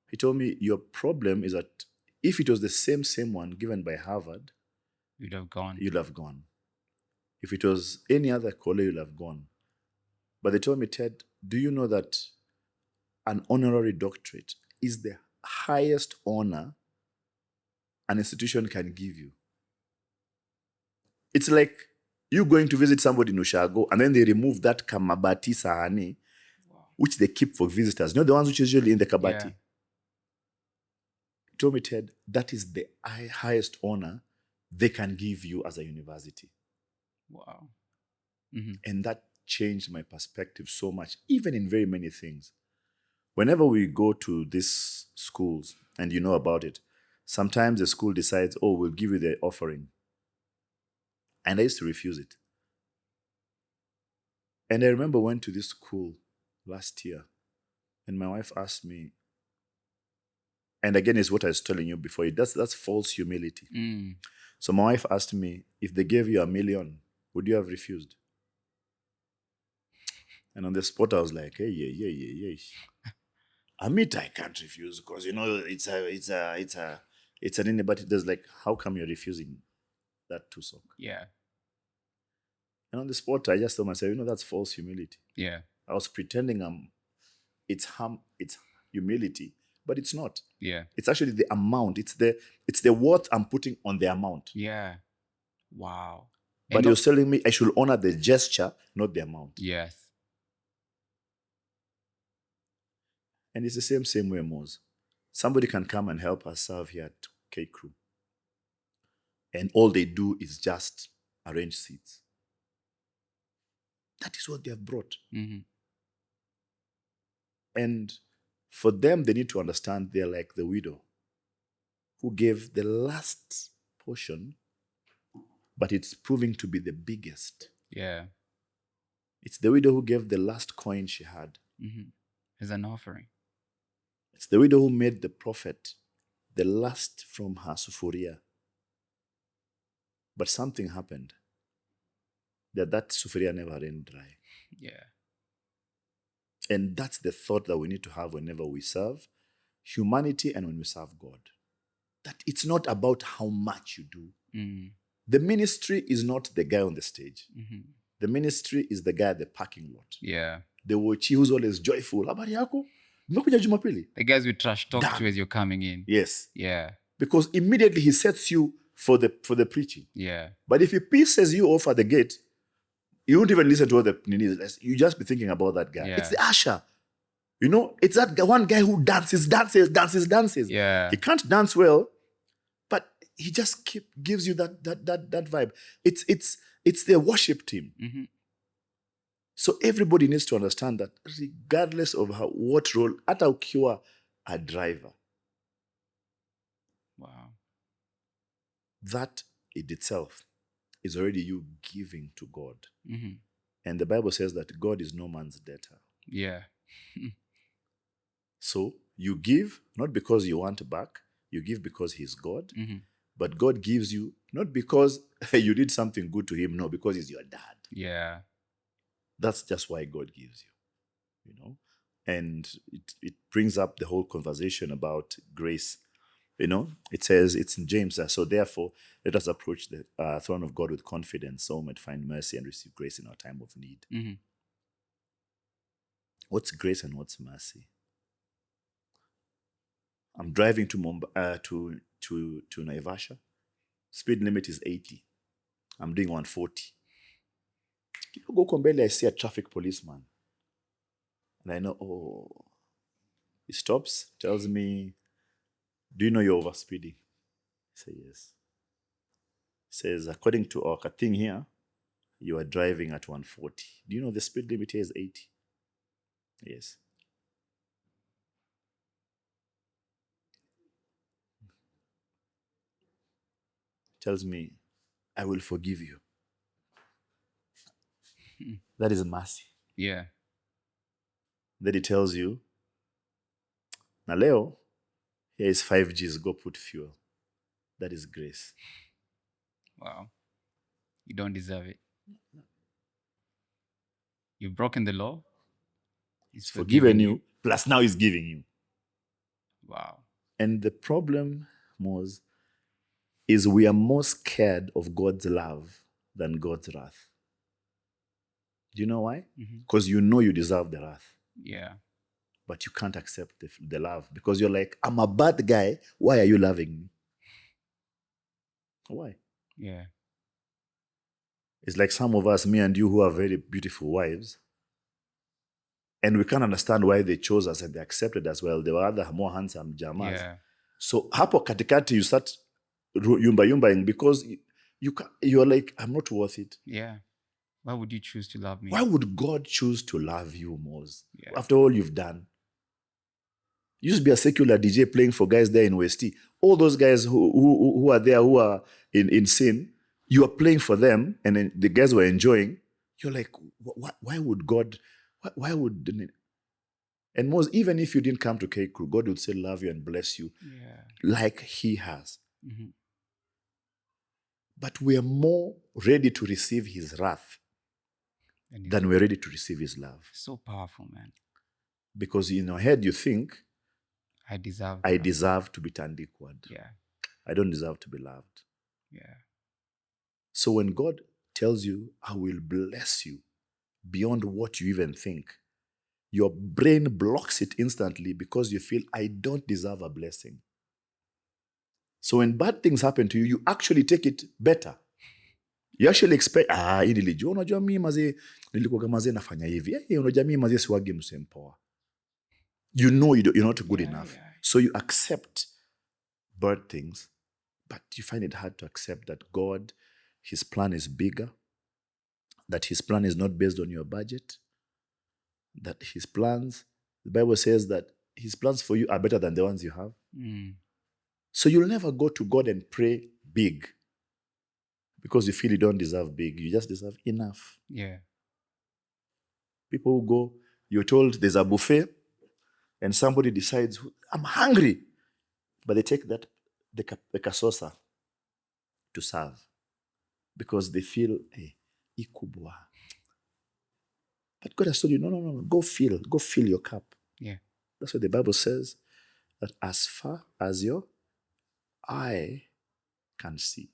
He told me, your problem is that if it was the same one given by Harvard, you'd have gone. If it was any other college, you'll have gone. But they told me, Ted, do you know that an honorary doctorate is the highest honor an institution can give you? It's like you going to visit somebody in Ushago and then they remove that kamabati sahani which they keep for visitors. You know, the ones which are usually in the kabati. Yeah. He told me, Ted, that is the highest honor they can give you as a university. Wow. And that changed my perspective so much, even in very many things. Whenever we go to these schools, and you know about it, sometimes the school decides, oh, we'll give you the offering. And I used to refuse it. And I remember went to this school last year, and my wife asked me, and again, it's what I was telling you before, that's false humility. So my wife asked me, if they gave you $1 million, would you have refused? And on the spot, I was like, hey, yeah. I can't refuse because it's an in, but there's like, how come you're refusing that tusok? Yeah. And on the spot, I just told myself, that's false humility. Yeah. I was pretending it's humility, but it's not. Yeah. It's actually the amount. It's the worth I'm putting on the amount. Yeah. Wow. But you're telling me I should honor the gesture, not the amount. Yes. And it's the same way, Moz. Somebody can come and help us serve here at K Crew. And all they do is just arrange seats. That is what they have brought. And for them, they need to understand they're like the widow who gave the last portion, but it's proving to be the biggest. Yeah. It's the widow who gave the last coin she had. As an offering. It's the widow who made the prophet the last from her sufuria. But something happened that sufuria never ran dry. Yeah. And that's the thought that we need to have whenever we serve humanity and when we serve God. That it's not about how much you do. The ministry is not the guy on the stage. The ministry is the guy at the parking lot. Yeah. The wochi who's always joyful. Habari yako? Mmekuja Jumapili? The guys we trash talk to as you're coming in. Yes. Yeah. Because immediately he sets you for the preaching. Yeah. But if he pisses you off at the gate, you won't even listen to what the nini is. You just be thinking about that guy. Yeah. It's the usher. It's that one guy who dances. Yeah. He can't dance well, but he just gives you that vibe. It's the worship team. So everybody needs to understand that regardless of what role, hata ukiwa a driver. Wow. That in itself is already you giving to God. And the Bible says that God is no man's debtor. Yeah. So you give not because you want back, you give because he's God. But God gives you not because you did something good to him, no, because he's your dad. Yeah. That's just why God gives you, And it brings up the whole conversation about grace. It says, it's in James, so therefore, let us approach the throne of God with confidence so we might find mercy and receive grace in our time of need. What's grace and what's mercy? I'm driving to Naivasha. Speed limit is 80. I'm doing 140. Go Kombele, I see a traffic policeman. And I know, he stops, tells me, do you know you're overspeeding? I say, yes. Says, according to our thing here, you are driving at 140. Do you know the speed limit here is 80? Yes. Tells me, I will forgive you. That is mercy. Yeah. Then he tells you, now Leo, here is 5 Gs, go put fuel. That is grace. Wow. You don't deserve it. You've broken the law. He's forgiven you, plus now he's giving you. Wow. And the problem, Moz, is we are more scared of God's love than God's wrath. Do you know why? Because you know you deserve the wrath. Yeah. But you can't accept the love because you're like, I'm a bad guy. Why are you loving me? Why? Yeah. It's like some of us, me and you, who are very beautiful wives. And we can't understand why they chose us and they accepted us. Well, there were other more handsome jamas. Yeah. So hapo katikati you start yumba because you're like, I'm not worth it. Yeah. Why would you choose to love me? Why would God choose to love you, Moz? Yeah. After all you've done. You used to be a secular DJ playing for guys there in West T. All those guys who are there, who are in sin, you are playing for them, and then the guys were enjoying. You're like, why would God? Why would? And Moz, even if you didn't come to K Crew, God would still love you and bless you, like He has. Mm-hmm. But we are more ready to receive His wrath than we're ready to receive His love. So powerful, man. Because in your head you think, I deserve to be turned equal. Yeah. I don't deserve to be loved. Yeah. So when God tells you, I will bless you beyond what you even think, your brain blocks it instantly because you feel, I don't deserve a blessing. So when bad things happen to you, you actually take it better. You actually expect, hii nilijua, unajua mimi mazee, nilikuwa mazee nafanya hivi. Unajua mimi mazee siwagi msempoa. You know you're not good enough. Yeah. So you accept bad things, but you find it hard to accept that God, His plan is bigger, that His plan is not based on your budget, that His plans, the Bible says that His plans for you are better than the ones you have. So you'll never go to God and pray big because you feel you don't deserve big. You just deserve enough. Yeah. People who go, you're told there's a buffet, and somebody decides, I'm hungry. But they take that, the kasosa to serve because they feel, hey, ikubwa. But God has told you, no, go fill your cup. Yeah. That's what the Bible says, that as far as your eye can see.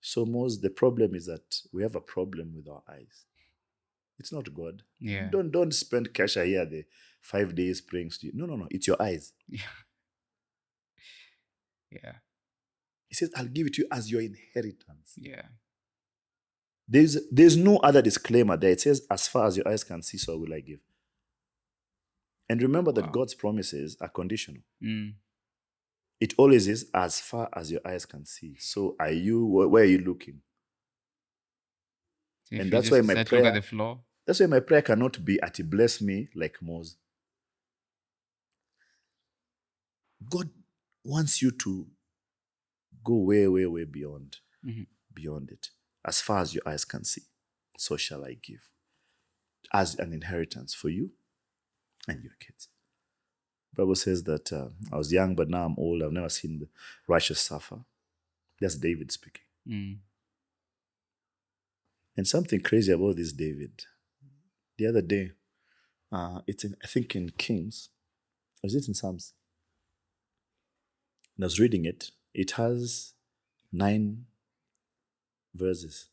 So most the problem is that we have a problem with our eyes. It's not God. Yeah. Don't spend cash a year, the 5 days praying to you. No. It's your eyes. Yeah. Yeah. He says, I'll give it to you as your inheritance. Yeah. There's no other disclaimer there. It says, as far as your eyes can see, so will I give. And remember that God's promises are conditional. It always is as far as your eyes can see. So where are you looking? So and that's why my prayer, look at the floor. That's why my prayer cannot be at bless me like Moz. God wants you to go way, way, way beyond it. As far as your eyes can see, so shall I give. As an inheritance for you and your kids. The Bible says that I was young, but now I'm old. I've never seen the righteous suffer. That's David speaking. And something crazy about this David. The other day, it's I think in Kings, or is it in Psalms? And I was reading it. It has 9 verses.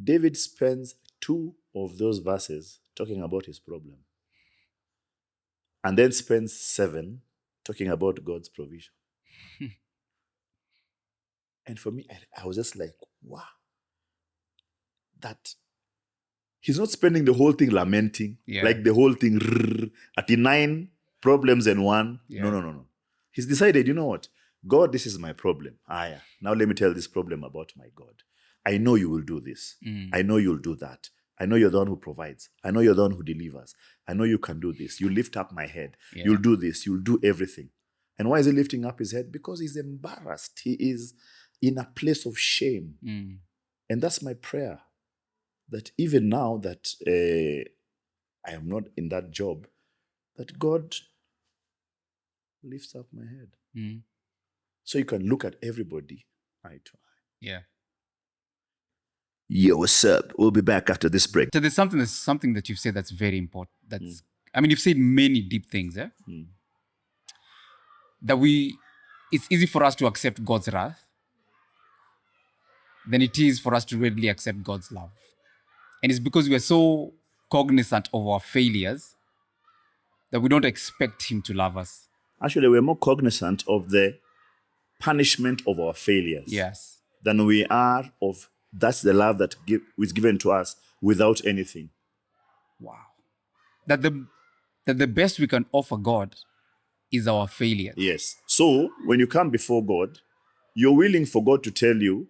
David spends 2 of those verses talking about his problem. And then spends 7 talking about God's provision. And for me, I was just like, wow. That he's not spending the whole thing lamenting, like the whole thing, at the 9 problems and 1. Yeah. No. He's decided, you know what? God, this is my problem. Now let me tell this problem about my God. I know you will do this. I know you'll do that. I know you're the one who provides. I know you're the one who delivers. I know you can do this. You lift up my head. Yeah. You'll do this. You'll do everything. And why is he lifting up his head? Because he's embarrassed. He is in a place of shame. And that's my prayer. That even now that I am not in that job, that God lifts up my head. So you can look at everybody eye to eye. Yeah. Yo, what's up? We'll be back after this break. So there's something that you've said that's very important. That's I mean, you've said many deep things, that it's easy for us to accept God's wrath than it is for us to readily accept God's love. And it's because we are so cognizant of our failures that we don't expect Him to love us. Actually, we're more cognizant of the punishment of our failures. Yes. Than we are of that's the love that is given to us without anything. Wow. That the best we can offer God is our failure. Yes. So when you come before God, you're willing for God to tell you,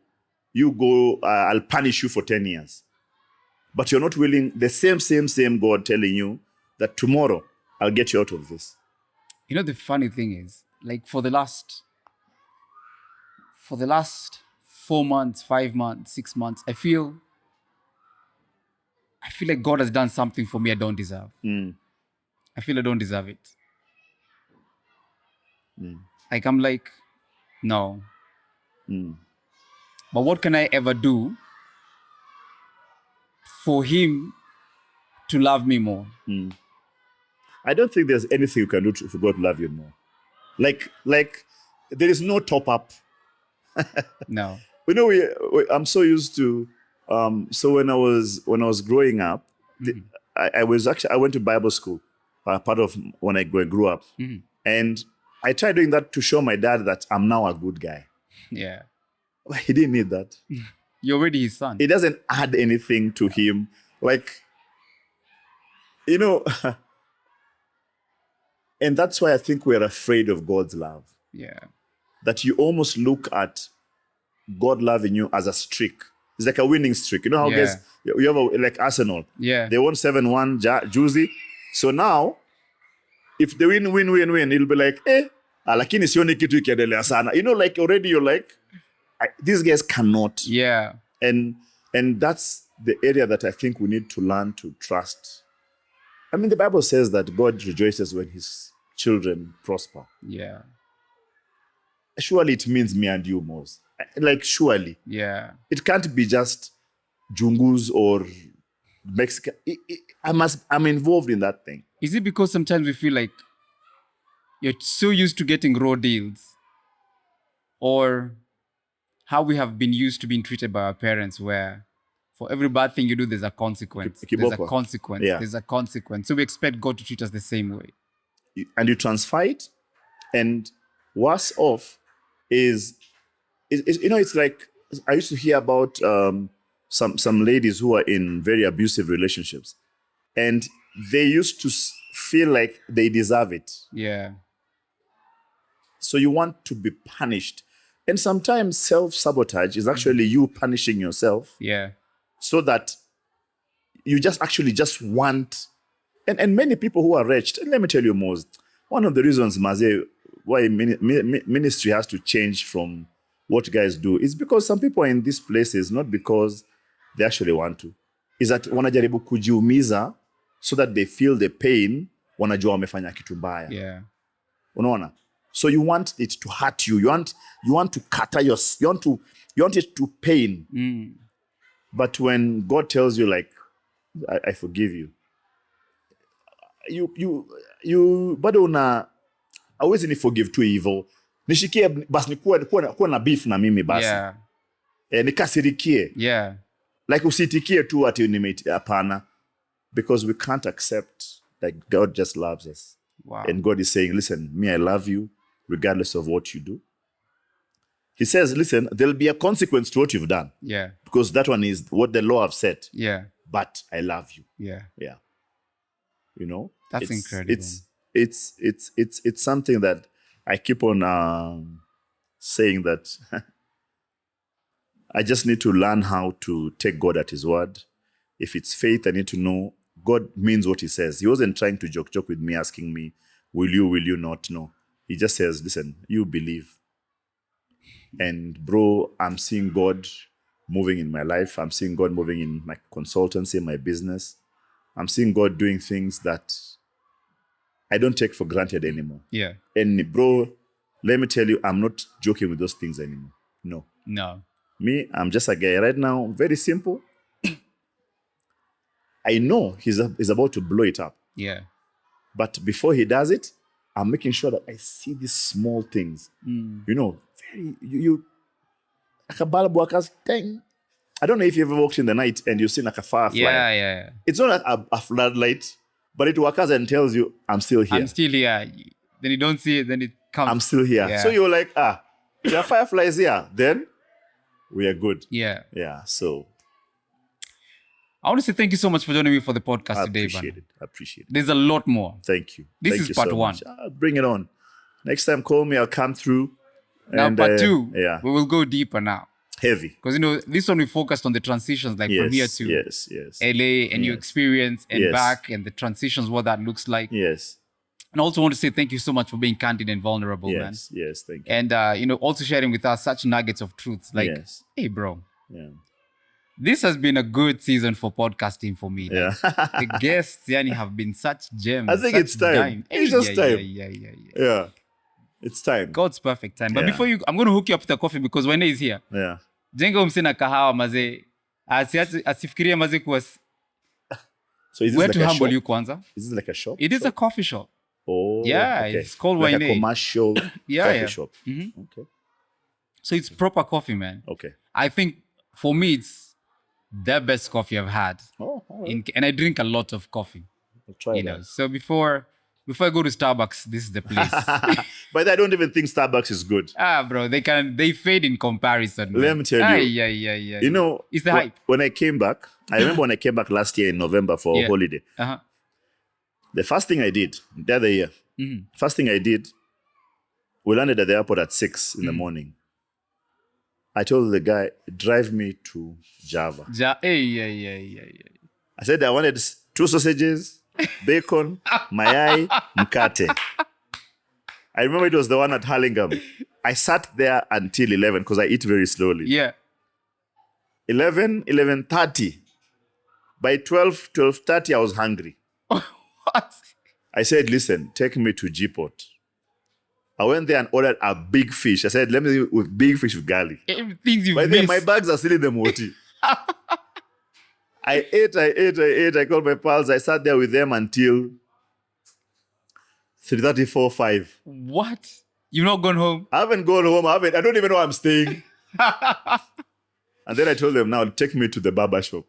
you go, I'll punish you for 10 years. But you're not willing, the same God telling you that tomorrow I'll get you out of this. You know, the funny thing is, like for the last 4 months, 5 months, 6 months, I feel like God has done something for me I don't deserve. I feel I don't deserve it. Like I'm like, no. But what can I ever do for him to love me more? I don't think there's anything you can do for God to love you more. Like there is no top up. No. You know, I'm so used to. So when I was growing up, I went to Bible school, part of when I grew up, and I tried doing that to show my dad that I'm now a good guy. Yeah. He didn't need that. You're already his son. It doesn't add anything to him. Like, you know, and that's why I think we're afraid of God's love. Yeah. That you almost look at God loving you as a streak. It's like a winning streak. You know how guys, you have like Arsenal. Yeah. They won 7-1, juicy. So now, if they win, it'll be like, lakini sioni kitu ikiendelea sana. You know, like already you're like, these guys cannot. Yeah. And that's the area that I think we need to learn to trust. I mean, the Bible says that God rejoices when his children prosper. Yeah. Surely it means me and you, Moz. Like, surely. Yeah. It can't be just Jungus or Mexican. I'm involved in that thing. Is it because sometimes we feel like you're so used to getting raw deals, or how we have been used to being treated by our parents, where for every bad thing you do, there's a consequence. There's a consequence. Yeah. There's a consequence. So we expect God to treat us the same way. And you transfer it, and worse off is you know, it's like I used to hear about some ladies who are in very abusive relationships, and they used to feel like they deserve it. Yeah. So you want to be punished. And sometimes self-sabotage is actually you punishing yourself. Yeah. So that you just want. And many people who are wretched, and let me tell you, Moz, one of the reasons, Maze, why ministry has to change from what guys do is because some people are in these places, not because they actually want to. Is that wanajaribu kujiumiza so that they feel the pain, wanajua wamefanya kitu mbaya. Yeah. Unaona? So you want it to hurt you. You want to cut your, you want it to pain. But when God tells you, like, I forgive you, you bado una hawezi ni forgive too evil. Nishikie basi nikuwa na beef na mimi basi. Yeah. Nikasirikie. Yeah. Like usitikie tu ati hapana. Because we can't accept that God just loves us. Wow. And God is saying, listen, me, I love you regardless of what you do. He says, listen, there'll be a consequence to what you've done. Yeah. Because that one is what the law have said. Yeah. But I love you. Yeah. Yeah. You know? That's incredible. It's something that I keep on saying that I just need to learn how to take God at his word. If it's faith, I need to know God means what he says. He wasn't trying to joke with me, asking me, will you not? No. He just says, listen, you believe. And bro, I'm seeing God moving in my life. I'm seeing God moving in my consultancy, my business. I'm seeing God doing things that I don't take for granted anymore. Yeah. And bro, let me tell you, I'm not joking with those things anymore. No. No. Me, I'm just a guy right now, very simple. I know he's about to blow it up. Yeah. But before he does it, I'm making sure that I see these small things. You know, very you like a bulb workers thing. I don't know if you ever walked in the night and you've seen like a firefly. Yeah. It's not like a floodlight, but it works and tells you, I'm still here. I'm still here. Then you don't see it, then it comes. I'm still here. Yeah. So you're like, there are fireflies here. Then we are good. Yeah. Yeah. So I want to say thank you so much for joining me for the podcast I today, appreciate man. it. I appreciate it. There's a lot more. Thank you. This Thank is you part so one. much. Bring it on. Next time, call me. I'll come through. Now, And, part two, yeah. we will go deeper now. Heavy. Because, this one we focused on the transitions, like from here to LA and your experience and back and the transitions, what that looks like. Yes. And I also want to say thank you so much for being candid and vulnerable, man. Yes, thank you. And, also sharing with us such nuggets of truth. Like, hey, bro. Yeah. This has been a good season for podcasting for me. Like, the guests, have been such gems. I think it's time. It's just time. Yeah. It's time. God's perfect time. But before I'm going to hook you up with a coffee because Wende is here. Yeah. Jenga umsina kahawa maze. Asifikiria maze kuwa. So is this where like to a humble shop? you kwanza? Is this like a shop? It is a coffee shop. Oh. Yeah, okay. it's called like Wende. a commercial coffee shop. Mm-hmm. Okay. So it's proper coffee, man. Okay. I think for me it's the best coffee I've had. Oh, all right. And I drink a lot of coffee. I'll try that. So before I go to Starbucks, this is the place. But I don't even think Starbucks is good. Bro, they fade in comparison. Man. Let me tell you. Yeah. You know, it's the hype. When I came back, I remember when I came back last year in November for a holiday. Uh-huh. The first thing I did, the other year, first thing I did, we landed at the airport at 6 in the morning. I told the guy, drive me to Java. Yeah. I said I wanted 2 sausages, bacon, mayai, mkate. I remember it was the one at Hurlingham. I sat there until 11 because I eat very slowly. Yeah. 11:30. By 12:30, I was hungry. What? I said, listen, take me to G-Pot. I went there and ordered a big fish. I said, let me with big fish with garlic. Things you've By missed. then, my bags are still in the moti. I ate. I called my pals. I sat there with them until 3:34, 5. What? You've not gone home? I haven't gone home. I don't even know where I'm staying. And then I told them, now take me to the barber shop.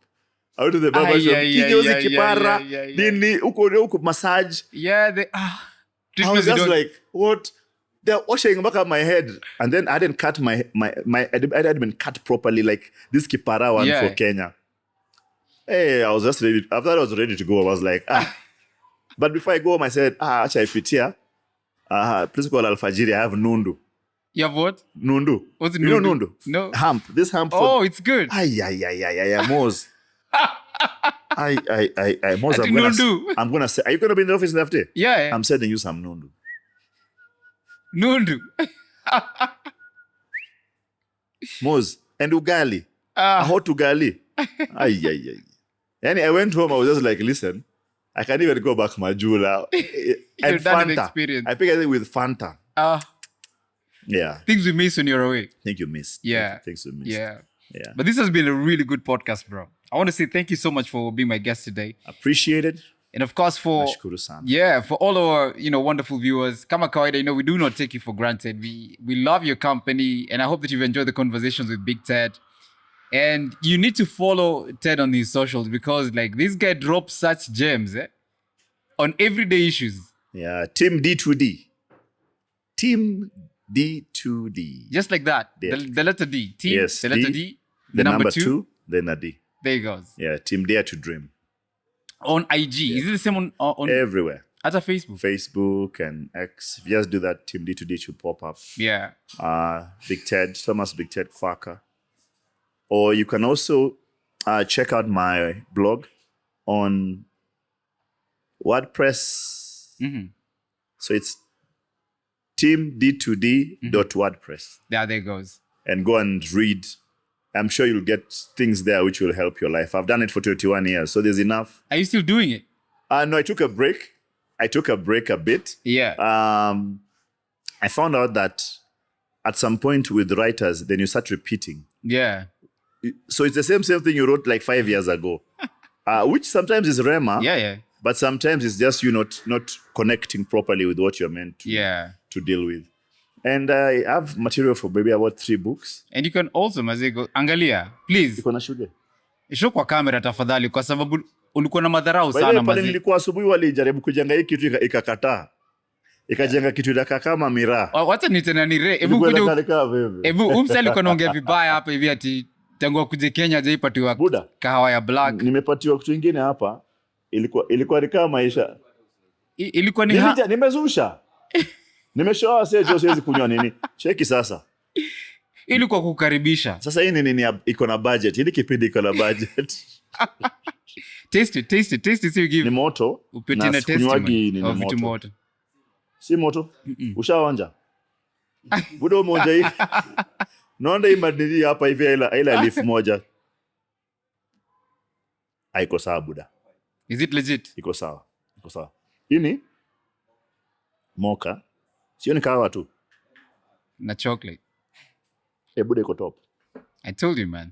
I went to the barber shop. Kinyozi kipara. Nini, uko massage. Yeah, I was just like, what? They're washing back up my head. And then I didn't cut I hadn't been cut properly, like this kipara one for Kenya. Hey, I was just ready. After I was ready to go, I was like, But before I go home, I said, Acha ipitia. Please call Al-Fajiri. I have nundu. You have what? Nundu. What's nundu? You know nundu? No. Hamp. This hamp. It's good. Moz. Moz, I'm gonna say, are you gonna be in the office that day? Yeah. I'm sending you some nundu. Nundu. Moz. And ugali. A hot ugali. And I went home, I was just like, listen, I can't even go back Majula. And Fanta. I picked it with Fanta. Yeah. Things we miss when you're away. Think you missed. Yeah. Things we missed. Yeah. But this has been a really good podcast, bro. I want to say thank you so much for being my guest today. Appreciate it. And of course for all our wonderful viewers, kama kawaida, we do not take you for granted. We love your company, and I hope that you've enjoyed the conversations with Big Ted. And you need to follow Ted on his socials because this guy drops such gems on everyday issues. Yeah, Team D2D. Team D2D. Just like that. The letter D. Team, yes, the letter D. The number 2, then a D. There it goes. Yeah, Team Dare to Dream. On IG. Yeah. Is it the same on everywhere? At a Facebook. Facebook and X. If you just do that, Team D2D should pop up. Yeah. Big Ted, Thomas Big Ted Kwaka. Or you can also check out my blog on WordPress. Mm-hmm. So it's teamd2d.wordpress. Yeah, there it goes. And go and read. I'm sure you'll get things there which will help your life. I've done it for 21 years, so there's enough. Are you still doing it? No, I took a break. I took a break a bit. Yeah. I found out that at some point with writers, then you start repeating. Yeah. So it's the same thing you wrote like 5 years ago, which sometimes is rema. Yeah. But sometimes it's just you not connecting properly with what you're meant to deal with. And I have material for maybe about 3 books. And you can also, Mazego, angalia, please. Iko na shule. Show kwa kamera tafadhali kwa sababu ulikuwa na madharau sana Mazego. Pale nilikuwa asubuhi walijaribu kujenga hii kitu ikakataa. Ikajenga kitu ila kama miraa. Wacha nitenanire. Ebu umsali kwa naongea vibaya hapa hivi ati Tangu akuje Kenya hajaipatiwa Buda. kahawa ya black. Nimepatiwa kitu kingine hapa. Ilikuwa ni kama maisha. Ilikuwa ni nimezusha. Nimeshoa sasa siwezi kunywa nini. Cheki sasa. Ilikuwa kukaribisha. Sasa hii nini iko na budget. Hili kipindi iko na budget. Taste it so you give. Ni moto. Upete na testimony ni moto. Si moto. Ushaonja. Buda umeonja hii. Naona hii madini hapa hivi ila leaf moja. Haiko sawa Buda. Is it legit? Iko sawa. Hii ni mocha. Sio ni kahawa tu. Na chocolate. Buda iko top. I told you, man.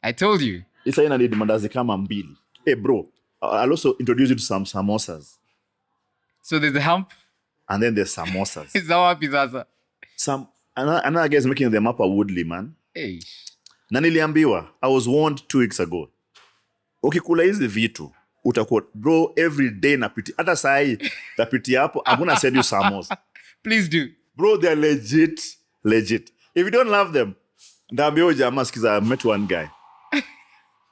I told you. Isa ina need mandazi kama 2. Bro, I'll also introduce you to some samosas. So there's the hump? And then there's samosas. It's how happy sasa. Another guy is making them up a Woodley, man. Hey. Na niliambiwa, I was warned 2 weeks ago. Ukikula hizi vitu, utakuwa, bro, every day napiti. Hata saa hii, napiti hapo, I'm gonna send you samosa. Please do. Bro, they're legit. If you don't love them, ndaambia jamaa sikiza, I met one guy.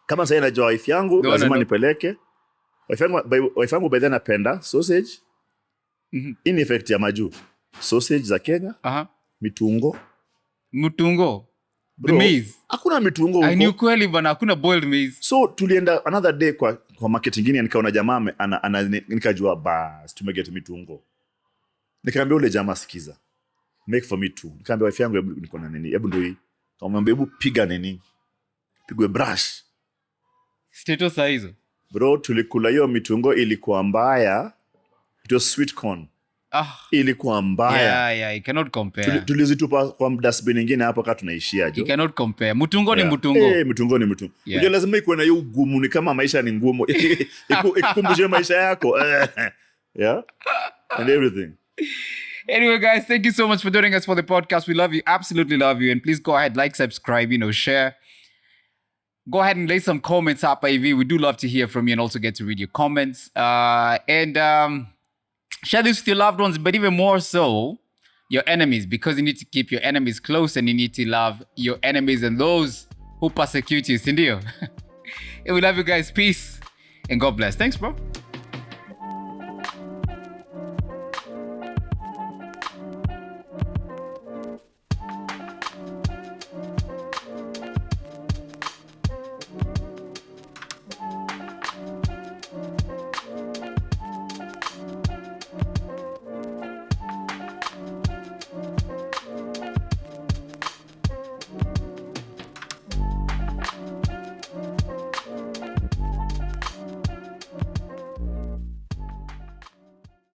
Kama sasa najua wife yangu, lazima nipeleke. Wife yangu by then napenda sausage. In effect ya maju. Sausage za Kenya. Mitungo. The maize. Hakuna mitungo huko. Ni ukweli bana, hakuna boiled maize. So tulienda another day kwa market nyingine, nikaona jamaa nikajua bas tumegeta mitungo. Nikamwambia ule jamaa sikiza. Make for me too. Nikamwambia wife yangu niko na nini? Hebu ndio hii. Nikamwambia hebu piga nini? Pigwe brush. Status size. Bro, tulikula hiyo mitungo ilikuwa mbaya. It was sweet corn. Ilikuwa mbaya. Yeah, you cannot compare. Tulizitupa kwa dustbin nyingine hapo kama tunaishia jo. You cannot compare. Mutungo ni mutungo. Mutungo ni mutungo. Unajua lazima ikuwe na hiyo ugumu, ni kama maisha ni ngumu. Ikukumbushe maisha yako. Yeah. And everything. Anyway, guys, thank you so much for joining us for the podcast. We love you. Absolutely love you. And please go ahead, like, subscribe, share. Go ahead and lay some comments up, AV. We do love to hear from you and also get to read your comments. Share this with your loved ones, but even more so, your enemies, because you need to keep your enemies close and you need to love your enemies and those who persecute you. Sindio? And we love you guys. Peace and God bless. Thanks, bro.